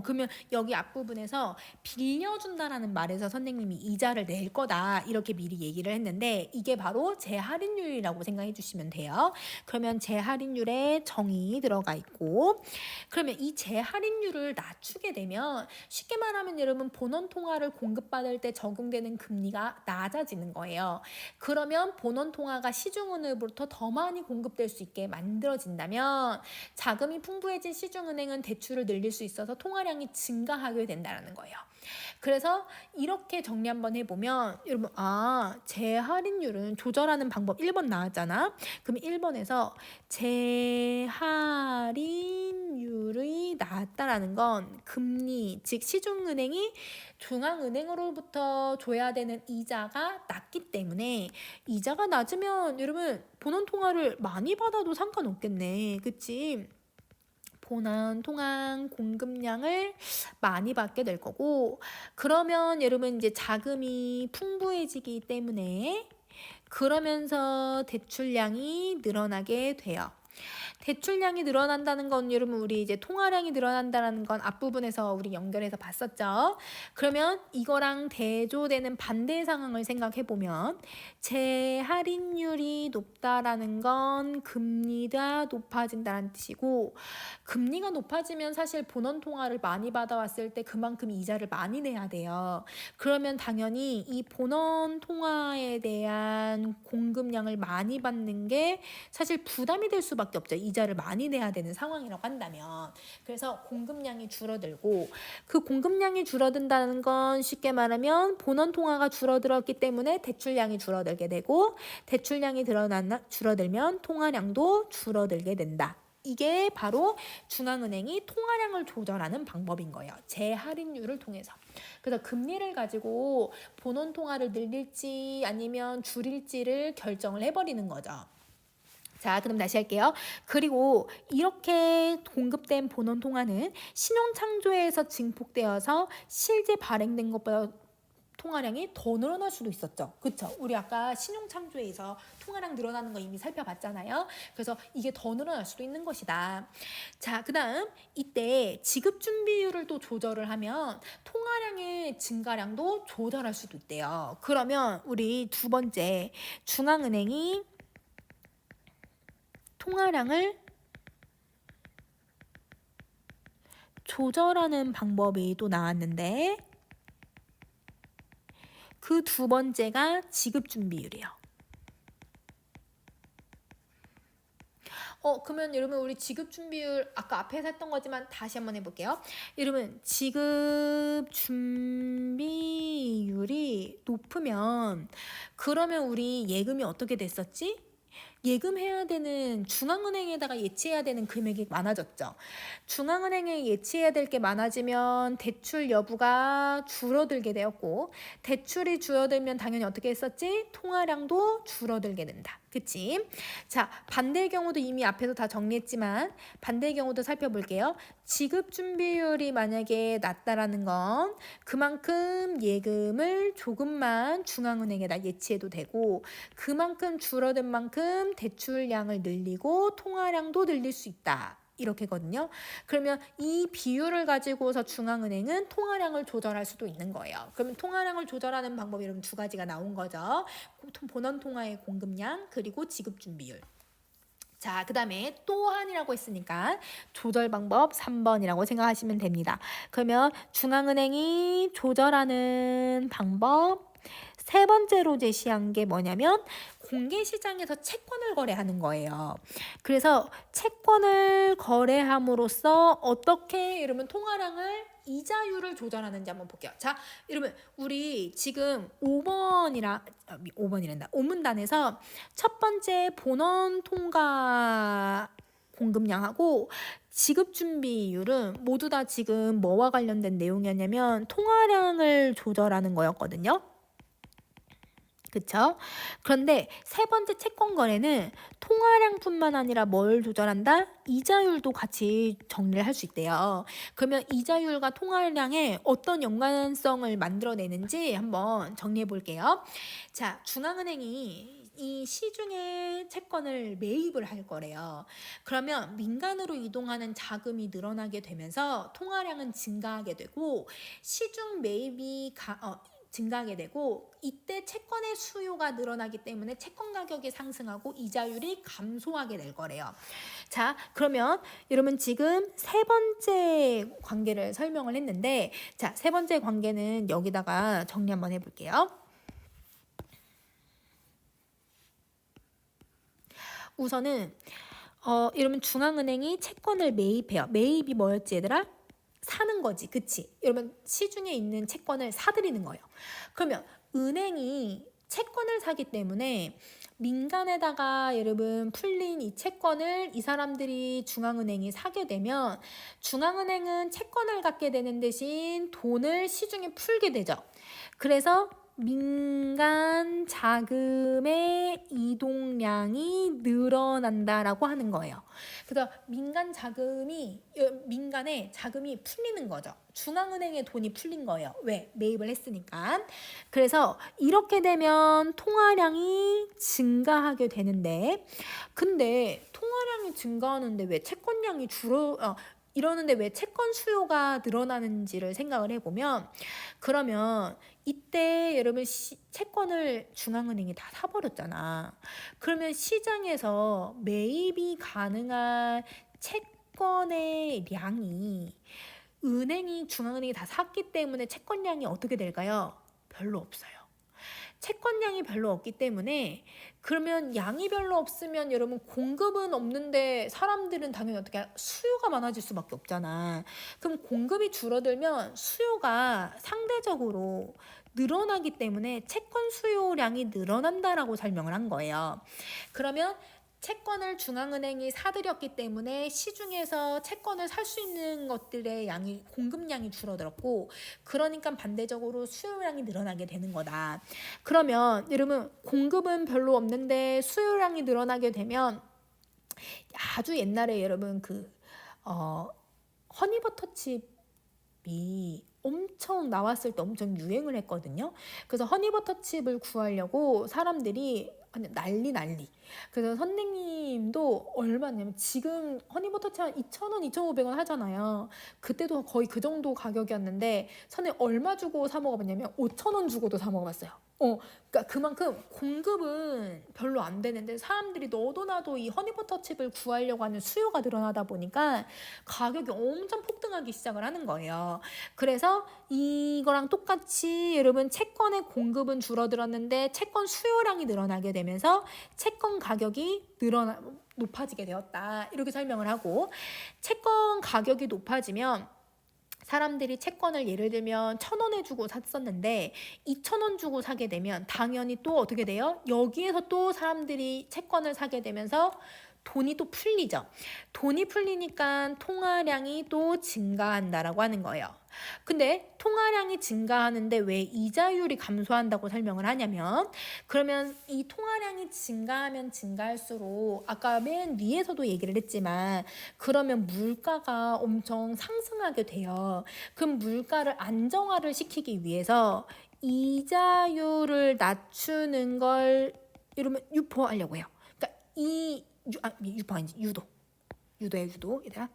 Speaker 1: 그러면 여기 앞부분에서 빌려준다라는 말에서 선생님이 이자를 낼 거다 이렇게 미리 얘기를 했는데 이게 바로 재할인율이라고 생각해 주시면 돼요. 그러면 재할인율에 정의 들어가 있고 그러면 이 재할인율을 낮추게 되면 쉽게 말하면 여러분 본원 통화를 공급받을 때 적용되는 금리가 낮아지는 거예요. 그러면 본원 통화가 시중은행으로부터 더 많이 공급될 수 있게 만들어진다면 자금이 풍부해진 시중은행은 대출을 늘릴 수 있어서 통화량이 증가하게 된다는 거예요. 그래서 이렇게 정리 한번 해보면 여러분 재할인율은 조절하는 방법 1번 나왔잖아. 그럼 1번에서 재할인율이 낮다라는 건 금리 즉 시중은행이 중앙은행으로부터 줘야 되는 이자가 낮기 때문에 이자가 낮으면 여러분 본원 통화를 많이 받아도 상관없겠네. 그치? 본원 통화 공급량을 많이 받게 될 거고 그러면 여러분 이제 자금이 풍부해지기 때문에 그러면서 대출량이 늘어나게 돼요. 대출량이 늘어난다는 건 여러분 우리 이제 통화량이 늘어난다는 건 앞부분에서 우리 연결해서 봤었죠. 그러면 이거랑 대조되는 반대 상황을 생각해 보면 재할인율이 높다라는 건 금리가 높아진다는 뜻이고 금리가 높아지면 사실 본원 통화를 많이 받아왔을 때 그만큼 이자를 많이 내야 돼요. 그러면 당연히 이 본원 통화에 대한 공급량을 많이 받는 게 사실 부담이 될 수밖에 없죠. 이자를 많이 내야 되는 상황이라고 한다면. 그래서 공급량이 줄어들고 그 공급량이 줄어든다는 건 쉽게 말하면 본원 통화가 줄어들었기 때문에 대출량이 줄어들게 되고 대출량이 줄어들면 통화량도 줄어들게 된다. 이게 바로 중앙은행이 통화량을 조절하는 방법인 거예요. 재할인율을 통해서. 그래서 금리를 가지고 본원 통화를 늘릴지 아니면 줄일지를 결정을 해버리는 거죠. 자, 그럼 다시 할게요. 그리고 이렇게 공급된 본원 통화는 신용창조에서 증폭되어서 실제 발행된 것보다 통화량이 더 늘어날 수도 있었죠. 그쵸? 우리 아까 신용창조에서 통화량 늘어나는 거 이미 살펴봤잖아요. 그래서 이게 더 늘어날 수도 있는 것이다. 자, 그 다음 이때 지급준비율을 또 조절을 하면 통화량의 증가량도 조절할 수도 있대요. 그러면 우리 두 번째, 중앙은행이 통화량을 조절하는 방법이 또 나왔는데 그 두 번째가 지급준비율이에요. 그러면 여러분 우리 지급준비율 아까 앞에서 했던 거지만 다시 한번 해볼게요. 여러분 지급준비율이 높으면 그러면 우리 예금이 어떻게 됐었지? 예금해야 되는 중앙은행에다가 예치해야 되는 금액이 많아졌죠. 중앙은행에 예치해야 될 게 많아지면 대출 여부가 줄어들게 되었고 대출이 줄어들면 당연히 어떻게 했었지? 통화량도 줄어들게 된다. 그치? 자, 반대의 경우도 이미 앞에서 다 정리했지만 반대의 경우도 살펴볼게요. 지급준비율이 만약에 낮다라는 건 그만큼 예금을 조금만 중앙은행에다 예치해도 되고 그만큼 줄어든 만큼 대출량을 늘리고 통화량도 늘릴 수 있다. 이렇게거든요. 그러면 이 비율을 가지고서 중앙은행은 통화량을 조절할 수도 있는 거예요. 그러면 통화량을 조절하는 방법이 여러분 두 가지가 나온 거죠. 본원 통화의 공급량 그리고 지급준비율. 자, 그 다음에 또한이라고 했으니까 조절 방법 3번이라고 생각하시면 됩니다. 그러면 중앙은행이 조절하는 방법 세 번째로 제시한 게 뭐냐면 공개시장에서 채권을 거래하는 거예요. 그래서 채권을 거래함으로써 어떻게 이러면 통화량을 이자율을 조절하는지 한번 볼게요. 자, 여러분 우리 지금 5번이란다. 5문단에서 첫 번째 본원 통과 공급량하고 지급준비율은 모두 다 지금 뭐와 관련된 내용이었냐면 통화량을 조절하는 거였거든요. 그쵸? 그런데 세 번째 채권 거래는 통화량뿐만 아니라 뭘 조절한다? 이자율도 같이 정리를 할 수 있대요. 그러면 이자율과 통화량에 어떤 연관성을 만들어내는지 한번 정리해 볼게요. 자, 중앙은행이 이 시중에 채권을 매입을 할 거래요. 그러면 민간으로 이동하는 자금이 늘어나게 되면서 통화량은 증가하게 되고 시중 매입이 증가하게 되고 이때 채권의 수요가 늘어나기 때문에 채권 가격이 상승하고 이자율이 감소하게 될 거래요. 자, 그러면 여러분 지금 세 번째 관계를 설명을 했는데 자, 세 번째 관계는 여기다가 정리 한번 해볼게요. 우선은 여러분 중앙은행이 채권을 매입해요. 매입이 뭐였지 얘들아? 사는 거지. 그치? 여러분 시중에 있는 채권을 사들이는 거예요. 그러면 은행이 채권을 사기 때문에 민간에다가 여러분 풀린 이 채권을 이 사람들이 중앙은행이 사게 되면 중앙은행은 채권을 갖게 되는 대신 돈을 시중에 풀게 되죠. 그래서 민간 자금의 이동량이 늘어난다라고 하는 거예요. 그래서 민간의 자금이 풀리는 거죠. 중앙은행의 돈이 풀린 거예요. 왜? 매입을 했으니까. 그래서 이렇게 되면 통화량이 증가하게 되는데 근데 통화량이 증가하는데 왜 채권량이 이러는데 왜 채권 수요가 늘어나는지를 생각을 해보면 그러면 이때 여러분 채권을 중앙은행이 다 사버렸잖아. 그러면 시장에서 매입이 가능한 채권의 량이 중앙은행이 다 샀기 때문에 채권량이 어떻게 될까요? 별로 없어요. 채권량이 별로 없기 때문에 그러면 양이 별로 없으면 여러분 공급은 없는데 사람들은 당연히 어떻게 수요가 많아질 수밖에 없잖아. 그럼 공급이 줄어들면 수요가 상대적으로 늘어나기 때문에 채권 수요량이 늘어난다라고 설명을 한 거예요. 그러면 채권을 중앙은행이 사들였기 때문에 시중에서 채권을 살 수 있는 것들의 공급량이 줄어들었고 그러니까 반대적으로 수요량이 늘어나게 되는 거다. 그러면 여러분 공급은 별로 없는데 수요량이 늘어나게 되면 아주 옛날에 여러분 허니버터칩이 엄청 나왔을 때 엄청 유행을 했거든요. 그래서 허니버터칩을 구하려고 사람들이 난리. 그래서 선생님도 얼마냐면 지금 허니버터칩 한 2,000원, 2,500원 하잖아요. 그때도 거의 그 정도 가격이었는데 선생님 얼마 주고 사 먹어봤냐면 5,000원 주고도 사 먹어봤어요. 그러니까 그만큼 공급은 별로 안 되는데 사람들이 너도 나도 이 허니버터칩을 구하려고 하는 수요가 늘어나다 보니까 가격이 엄청 폭등하기 시작을 하는 거예요. 그래서 이거랑 똑같이 여러분 채권의 공급은 줄어들었는데 채권 수요량이 늘어나게 되면서 채권 가격이 높아지게 되었다. 이렇게 설명을 하고 채권 가격이 높아지면 사람들이 채권을 예를 들면 1,000원에 주고 샀었는데 2,000원 주고 사게 되면 당연히 또 어떻게 돼요? 여기에서 또 사람들이 채권을 사게 되면서 돈이 또 풀리죠. 돈이 풀리니까 통화량이 또 증가한다라고 하는 거예요. 근데 통화량이 증가하는데 왜 이자율이 감소한다고 설명을 하냐면 그러면 이 통화량이 증가하면 증가할수록 아까 맨 위에서도 얘기를 했지만 그러면 물가가 엄청 상승하게 돼요. 그럼 물가를 안정화를 시키기 위해서 이자율을 낮추는 걸 이러면 유포하려고 해요. 그러니까 유포 아니지 유도야 얘들아.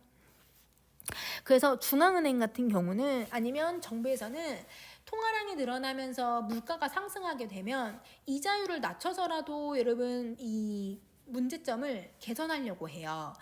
Speaker 1: 그래서 중앙은행 같은 경우는 아니면 정부에서는 통화량이 늘어나면서 물가가 상승하게 되면 이자율을 낮춰서라도 여러분 이 문제점을 개선하려고 해요.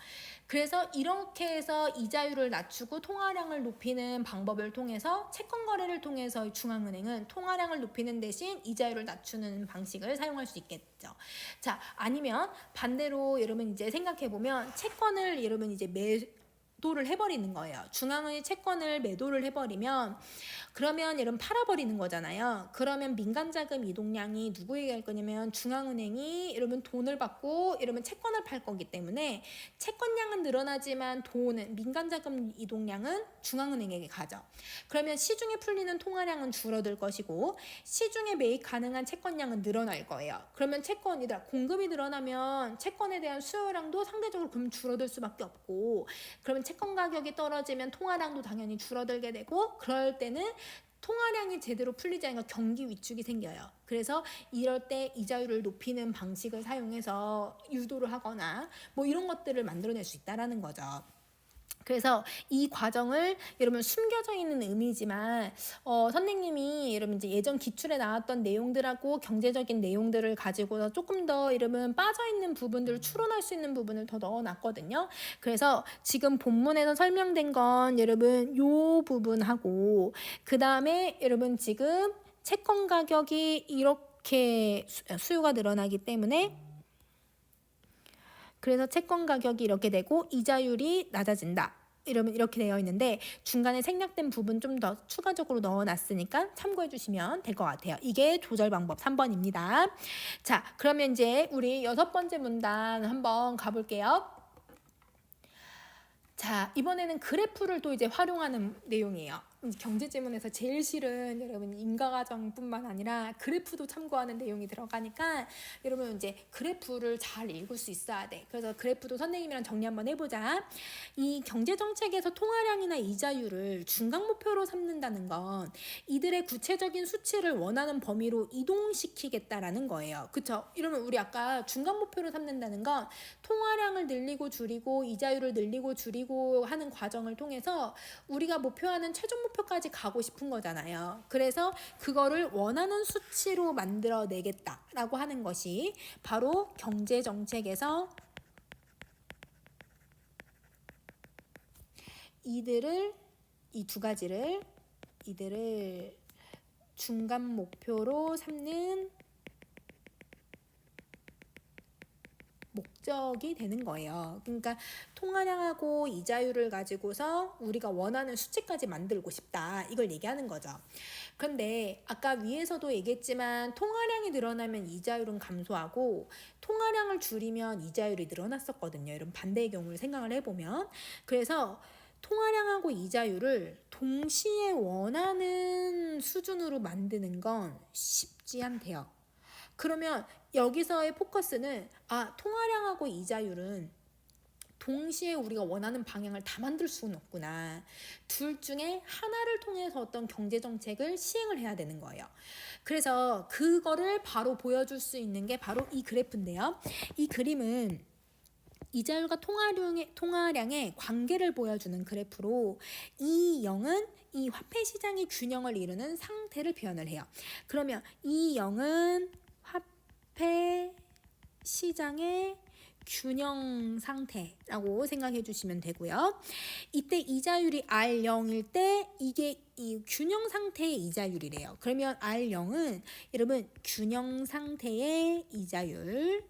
Speaker 1: 그래서 이렇게 해서 이자율을 낮추고 통화량을 높이는 방법을 통해서 채권 거래를 통해서 중앙은행은 통화량을 높이는 대신 이자율을 낮추는 방식을 사용할 수 있겠죠. 자, 아니면 반대로 여러분 이제 생각해 보면 채권을 여러분 이제 매도를 해버리는 거예요. 중앙은행이 채권을 매도를 해버리면 그러면 여러분 팔아버리는 거잖아요. 그러면 민간자금 이동량이 누구에게 갈 거냐면 중앙은행이 여러분 돈을 받고 여러분 채권을 팔 거기 때문에 채권량은 늘어나지만 민간자금 이동량은 중앙은행에게 가죠. 그러면 시중에 풀리는 통화량은 줄어들 것이고 시중에 매입 가능한 채권량은 늘어날 거예요. 그러면 공급이 늘어나면 채권에 대한 수요량도 상대적으로 그럼 줄어들 수밖에 없고 그러면 채권 가격이 떨어지면 통화량도 당연히 줄어들게 되고 그럴 때는 통화량이 제대로 풀리지 않으니까 경기 위축이 생겨요. 그래서 이럴 때 이자율을 높이는 방식을 사용해서 유도를 하거나 뭐 이런 것들을 만들어낼 수 있다라는 거죠. 그래서 이 과정을 여러분 숨겨져 있는 의미지만 선생님이 여러분 이제 예전 기출에 나왔던 내용들하고 경제적인 내용들을 가지고서 조금 더 여러분 빠져있는 부분들을 추론할 수 있는 부분을 더 넣어놨거든요. 그래서 지금 본문에서 설명된 건 여러분 요 부분하고 그 다음에 여러분 지금 채권 가격이 이렇게 수요가 늘어나기 때문에 그래서 채권 가격이 이렇게 되고 이자율이 낮아진다. 이러면 이렇게 되어 있는데 중간에 생략된 부분 좀 더 추가적으로 넣어놨으니까 참고해 주시면 될 것 같아요. 이게 조절 방법 3번입니다. 자, 그러면 이제 우리 6번째 문단 한번 가볼게요. 자, 이번에는 그래프를 또 이제 활용하는 내용이에요. 경제지문에서 제일 싫은 여러분 인과과정뿐만 아니라 그래프도 참고하는 내용이 들어가니까 여러분 이제 그래프를 잘 읽을 수 있어야 돼. 그래서 그래프도 선생님이랑 정리 한번 해보자. 이 경제정책에서 통화량이나 이자율을 중간 목표로 삼는다는 건 이들의 구체적인 수치를 원하는 범위로 이동시키겠다라는 거예요. 그쵸? 이러면 우리 아까 중간 목표로 삼는다는 건 통화량을 늘리고 줄이고 이자율을 늘리고 줄이고 하는 과정을 통해서 우리가 목표하는 최종 목표까지 가고 싶은 거잖아요. 그래서 그거를 원하는 수치로 만들어내겠다라고 하는 것이 바로 경제정책에서 이 두 가지를 중간 목표로 삼는 목적이 되는 거예요. 그러니까 통화량하고 이자율을 가지고서 우리가 원하는 수치까지 만들고 싶다. 이걸 얘기하는 거죠. 그런데 아까 위에서도 얘기했지만 통화량이 늘어나면 이자율은 감소하고 통화량을 줄이면 이자율이 늘어났었거든요. 이런 반대의 경우를 생각을 해보면. 그래서 통화량하고 이자율을 동시에 원하는 수준으로 만드는 건 쉽지 않대요. 그러면 여기서의 포커스는 통화량하고 이자율은 동시에 우리가 원하는 방향을 다 만들 수는 없구나. 둘 중에 하나를 통해서 어떤 경제 정책을 시행을 해야 되는 거예요. 그래서 그거를 바로 보여줄 수 있는 게 바로 이 그래프인데요. 이 그림은 이자율과 통화량의 관계를 보여주는 그래프로 이 0은 이 화폐 시장의 균형을 이루는 상태를 표현을 해요. 그러면 이 0은 화폐 시장의 균형 상태라고 생각해 주시면 되고요. 이때 이자율이 R0일 때 이게 이 균형 상태의 이자율이래요. 그러면 R0은 여러분 균형 상태의 이자율.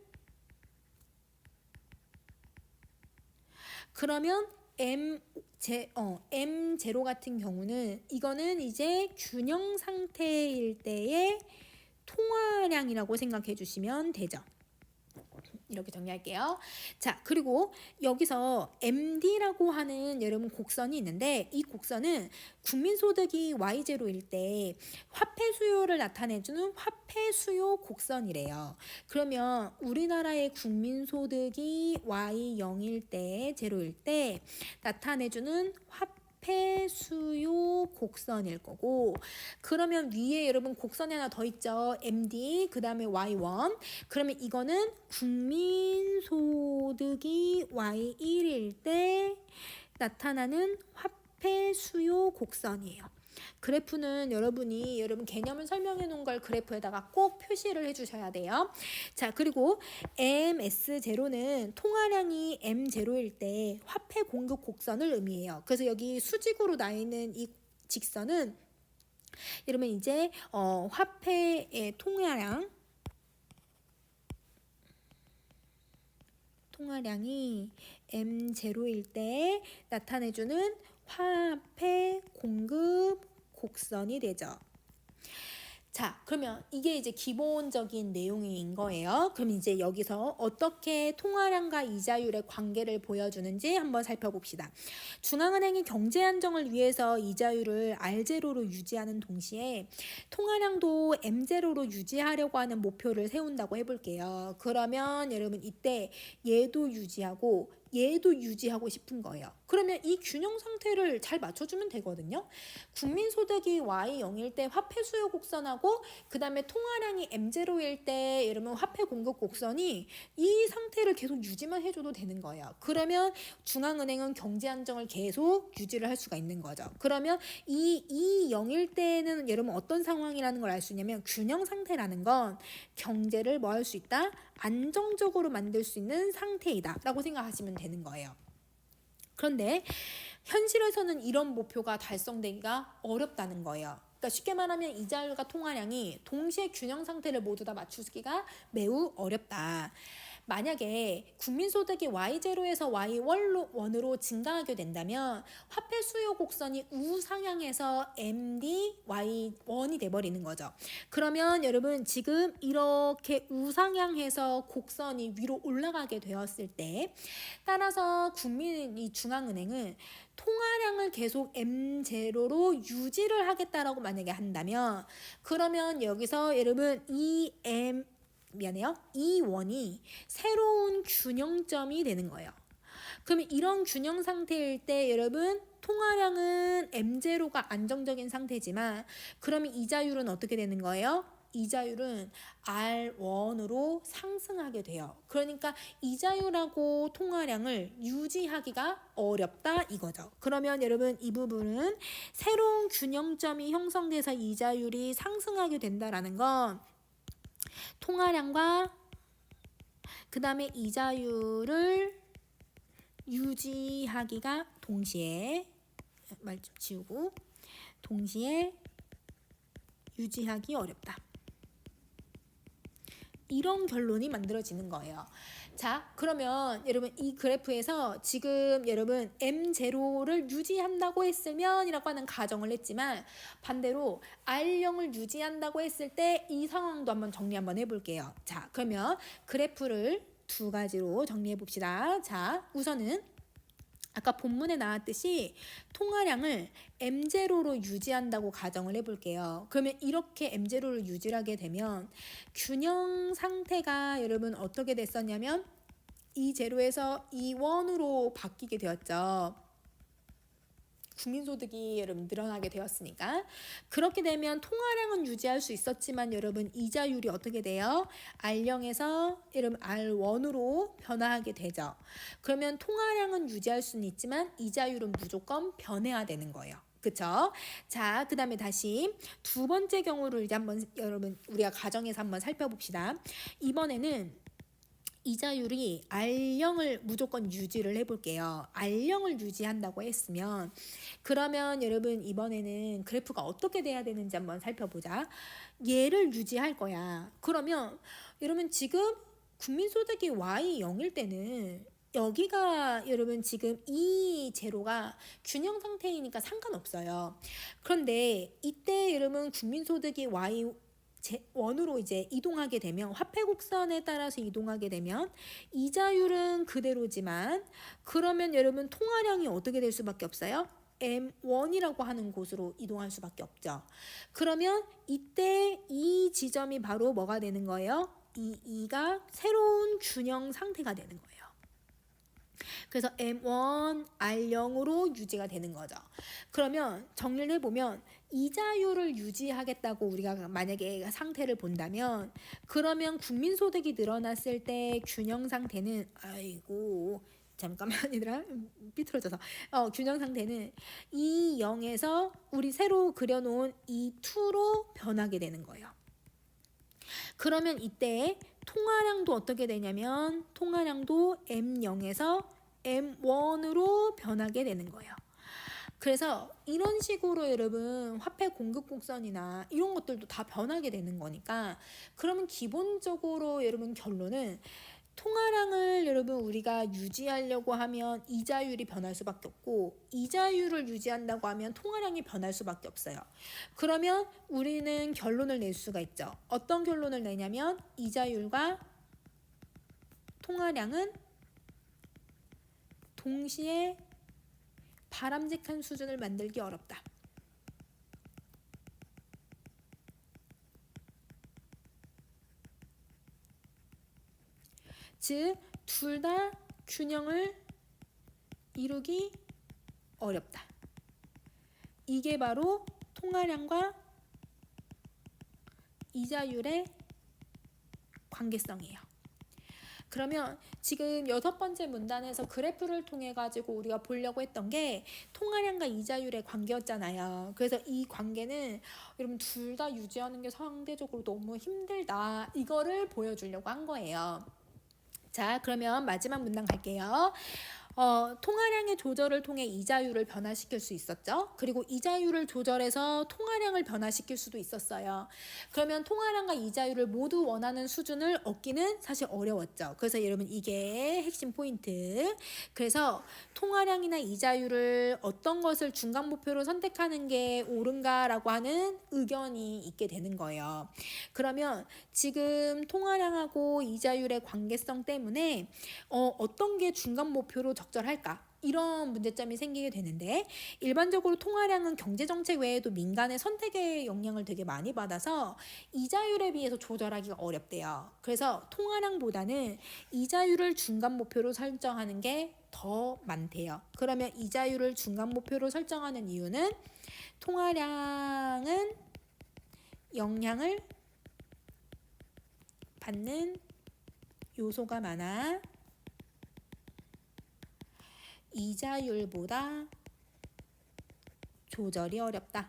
Speaker 1: 그러면 M0 같은 경우는 이거는 이제 균형 상태일 때의 통화량이라고 생각해 주시면 되죠. 이렇게 정리할게요. 자, 그리고 여기서 MD라고 하는 여러분 곡선이 있는데 이 곡선은 국민소득이 Y0일 때 화폐 수요를 나타내주는 화폐 수요 곡선이래요. 그러면 우리나라의 국민소득이 Y0일 때, 제로일 때 나타내주는 화폐 수요 곡선일 거고, 그러면 위에 여러분 곡선이 하나 더 있죠. MD 그 다음에 Y1. 그러면 이거는 국민소득이 Y1일 때 나타나는 화폐 수요 곡선이에요. 그래프는 여러분 개념을 설명해 놓은 걸 그래프에다가 꼭 표시를 해주셔야 돼요. 자, 그리고 MS0는 통화량이 M0일 때 화폐 공급 곡선을 의미해요. 그래서 여기 수직으로 나 있는 이 직선은 여러분 이제 화폐의 통화량이 M0일 때 나타내주는 화폐 공급 곡선이 되죠. 자, 그러면 이게 이제 기본적인 내용인 거예요. 그럼 이제 여기서 어떻게 통화량과 이자율의 관계를 보여주는지 한번 살펴봅시다. 중앙은행이 경제 안정을 위해서 이자율을 R0로 유지하는 동시에 통화량도 M0로 유지하려고 하는 목표를 세운다고 해볼게요. 그러면 여러분 이때 얘도 유지하고 얘도 유지하고 싶은 거예요. 그러면 이 균형 상태를 잘 맞춰주면 되거든요. 국민소득이 Y0일 때 화폐 수요 곡선하고 그 다음에 통화량이 M0일 때 여러분 화폐 공급 곡선이 이 상태를 계속 유지만 해줘도 되는 거예요. 그러면 중앙은행은 경제 안정을 계속 유지를 할 수가 있는 거죠. 그러면 이 0일 때는 여러분 어떤 상황이라는 걸 알 수 있냐면 균형 상태라는 건 경제를 뭐 할 수 있다? 안정적으로 만들 수 있는 상태이다 라고 생각하시면 되는 거예요. 그런데 현실에서는 이런 목표가 달성되기가 어렵다는 거예요. 그러니까 쉽게 말하면 이자율과 통화량이 동시에 균형 상태를 모두 다 맞추기가 매우 어렵다. 만약에 국민소득이 Y0에서 Y1으로 증가하게 된다면 화폐 수요 곡선이 우상향해서 MD Y1이 돼버리는 거죠. 그러면 여러분 지금 이렇게 우상향해서 곡선이 위로 올라가게 되었을 때 따라서 이 중앙은행은 통화량을 계속 M0로 유지를 하겠다라고 만약에 한다면 그러면 여기서 여러분 이 원이 새로운 균형점이 되는 거예요. 그러면 이런 균형 상태일 때 여러분 통화량은 M0가 안정적인 상태지만 그러면 이자율은 어떻게 되는 거예요? 이자율은 R1으로 상승하게 돼요. 그러니까 이자율하고 통화량을 유지하기가 어렵다 이거죠. 그러면 여러분 이 부분은 새로운 균형점이 형성돼서 이자율이 상승하게 된다라는 건 통화량과 그 다음에 이자율을 유지하기가 동시에 말 좀 지우고 동시에 유지하기 어렵다. 이런 결론이 만들어지는 거예요. 자, 그러면 여러분 이 그래프에서 지금 여러분 M0를 유지한다고 했으면 이라고 하는 가정을 했지만 반대로 R0을 유지한다고 했을 때 이 상황도 한번 정리 한번 해볼게요. 자, 그러면 그래프를 두 가지로 정리해 봅시다. 자, 우선은 아까 본문에 나왔듯이 통화량을 M0로 유지한다고 가정을 해볼게요. 그러면 이렇게 M0를 유지하게 되면 균형 상태가 여러분 어떻게 됐었냐면 이 제로에서 이 원으로 바뀌게 되었죠. 국민소득이 여러분 늘어나게 되었으니까. 그렇게 되면 통화량은 유지할 수 있었지만 여러분 이자율이 어떻게 돼요? R0에서 여러분 R1으로 변화하게 되죠. 그러면 통화량은 유지할 수는 있지만 이자율은 무조건 변해야 되는 거예요. 그쵸? 자, 그 다음에 다시 두 번째 경우를 이제 한번 여러분 우리가 가정에서 한번 살펴봅시다. 이번에는 이자율이 R0을 무조건 유지를 해볼게요. R0을 유지한다고 했으면 그러면 여러분 이번에는 그래프가 어떻게 돼야 되는지 한번 살펴보자. 얘를 유지할 거야. 그러면 여러분 지금 국민소득이 Y0일 때는 여기가 여러분 지금 이 제로가 균형 상태이니까 상관없어요. 그런데 이때 여러분 국민소득이 원으로 이제 이동하게 되면 화폐 곡선에 따라서 이동하게 되면 이자율은 그대로지만 그러면 여러분 통화량이 어떻게 될 수밖에 없어요? M1이라고 하는 곳으로 이동할 수밖에 없죠. 그러면 이때 이 지점이 바로 뭐가 되는 거예요? 이가 새로운 균형 상태가 되는 거예요. 그래서 M1, R0으로 유지가 되는 거죠. 그러면 정리를 해보면 이자율을 유지하겠다고 우리가 만약에 상태를 본다면 그러면 국민소득이 늘어났을 때 균형 상태는 아이고 잠깐만 얘들아 삐뚤어져서 균형 상태는 이 0에서 우리 새로 그려놓은 이 2로 변하게 되는 거예요. 그러면 이때 통화량도 어떻게 되냐면 통화량도 M0에서 M1으로 변하게 되는 거예요. 그래서 이런 식으로 여러분 화폐 공급 곡선이나 이런 것들도 다 변하게 되는 거니까 그러면 기본적으로 여러분 결론은 통화량을 여러분 우리가 유지하려고 하면 이자율이 변할 수밖에 없고 이자율을 유지한다고 하면 통화량이 변할 수밖에 없어요. 그러면 우리는 결론을 낼 수가 있죠. 어떤 결론을 내냐면 이자율과 통화량은 동시에 바람직한 수준을 만들기 어렵다. 즉, 둘 다 균형을 이루기 어렵다. 이게 바로 통화량과 이자율의 관계성이에요. 그러면 지금 6번째 문단에서 그래프를 통해 가지고 우리가 보려고 했던 게 통화량과 이자율의 관계였잖아요. 그래서 이 관계는 여러분 둘 다 유지하는 게 상대적으로 너무 힘들다. 이거를 보여주려고 한 거예요. 자, 그러면 마지막 문단 갈게요. 통화량의 조절을 통해 이자율을 변화시킬 수 있었죠. 그리고 이자율을 조절해서 통화량을 변화시킬 수도 있었어요. 그러면 통화량과 이자율을 모두 원하는 수준을 얻기는 사실 어려웠죠. 그래서 여러분 이게 핵심 포인트. 그래서 통화량이나 이자율을 어떤 것을 중간 목표로 선택하는 게 옳은가라고 하는 의견이 있게 되는 거예요. 그러면 지금 통화량하고 이자율의 관계성 때문에 어떤 게 중간 목표로 적절할까? 이런 문제점이 생기게 되는데 일반적으로 통화량은 경제정책 외에도 민간의 선택에 영향을 되게 많이 받아서 이자율에 비해서 조절하기가 어렵대요. 그래서 통화량보다는 이자율을 중간 목표로 설정하는 게 더 많대요. 그러면 이자율을 중간 목표로 설정하는 이유는 통화량은 영향을 받는 요소가 많아 이자율보다 조절이 어렵다.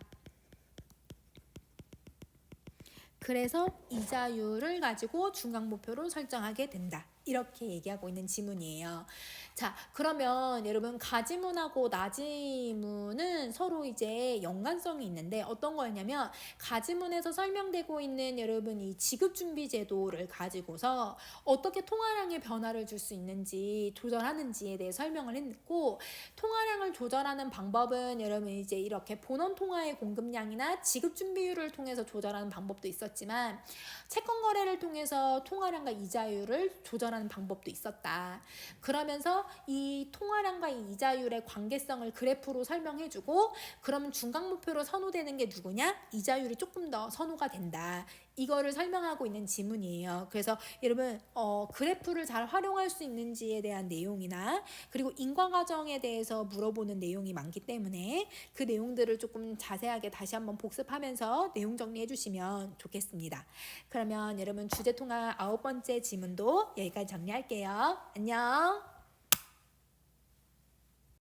Speaker 1: 그래서 이자율을 가지고 중간 목표로 설정하게 된다. 이렇게 얘기하고 있는 지문이에요. 자, 그러면 여러분 가지문하고 나지문은 서로 이제 연관성이 있는데 어떤 거였냐면 가지문에서 설명되고 있는 여러분 이 지급준비제도를 가지고서 어떻게 통화량의 변화를 줄 수 있는지 조절하는지에 대해 설명을 했고 통화량을 조절하는 방법은 여러분 이제 이렇게 본원통화의 공급량이나 지급준비율을 통해서 조절하는 방법도 있었지만 채권 거래를 통해서 통화량과 이자율을 조절하는 방법도 있었다. 그러면서 이 통화량과 이 이자율의 관계성을 그래프로 설명해주고 그러면 중간 목표로 선호되는 게 누구냐? 이자율이 조금 더 선호가 된다. 이거를 설명하고 있는 지문이에요. 그래서 여러분 그래프를 잘 활용할 수 있는지에 대한 내용이나 그리고 인과 과정에 대해서 물어보는 내용이 많기 때문에 그 내용들을 조금 자세하게 다시 한번 복습하면서 내용 정리해 주시면 좋겠습니다. 그러면 여러분 주제 통합 9번째 지문도 여기까지 정리할게요. 안녕.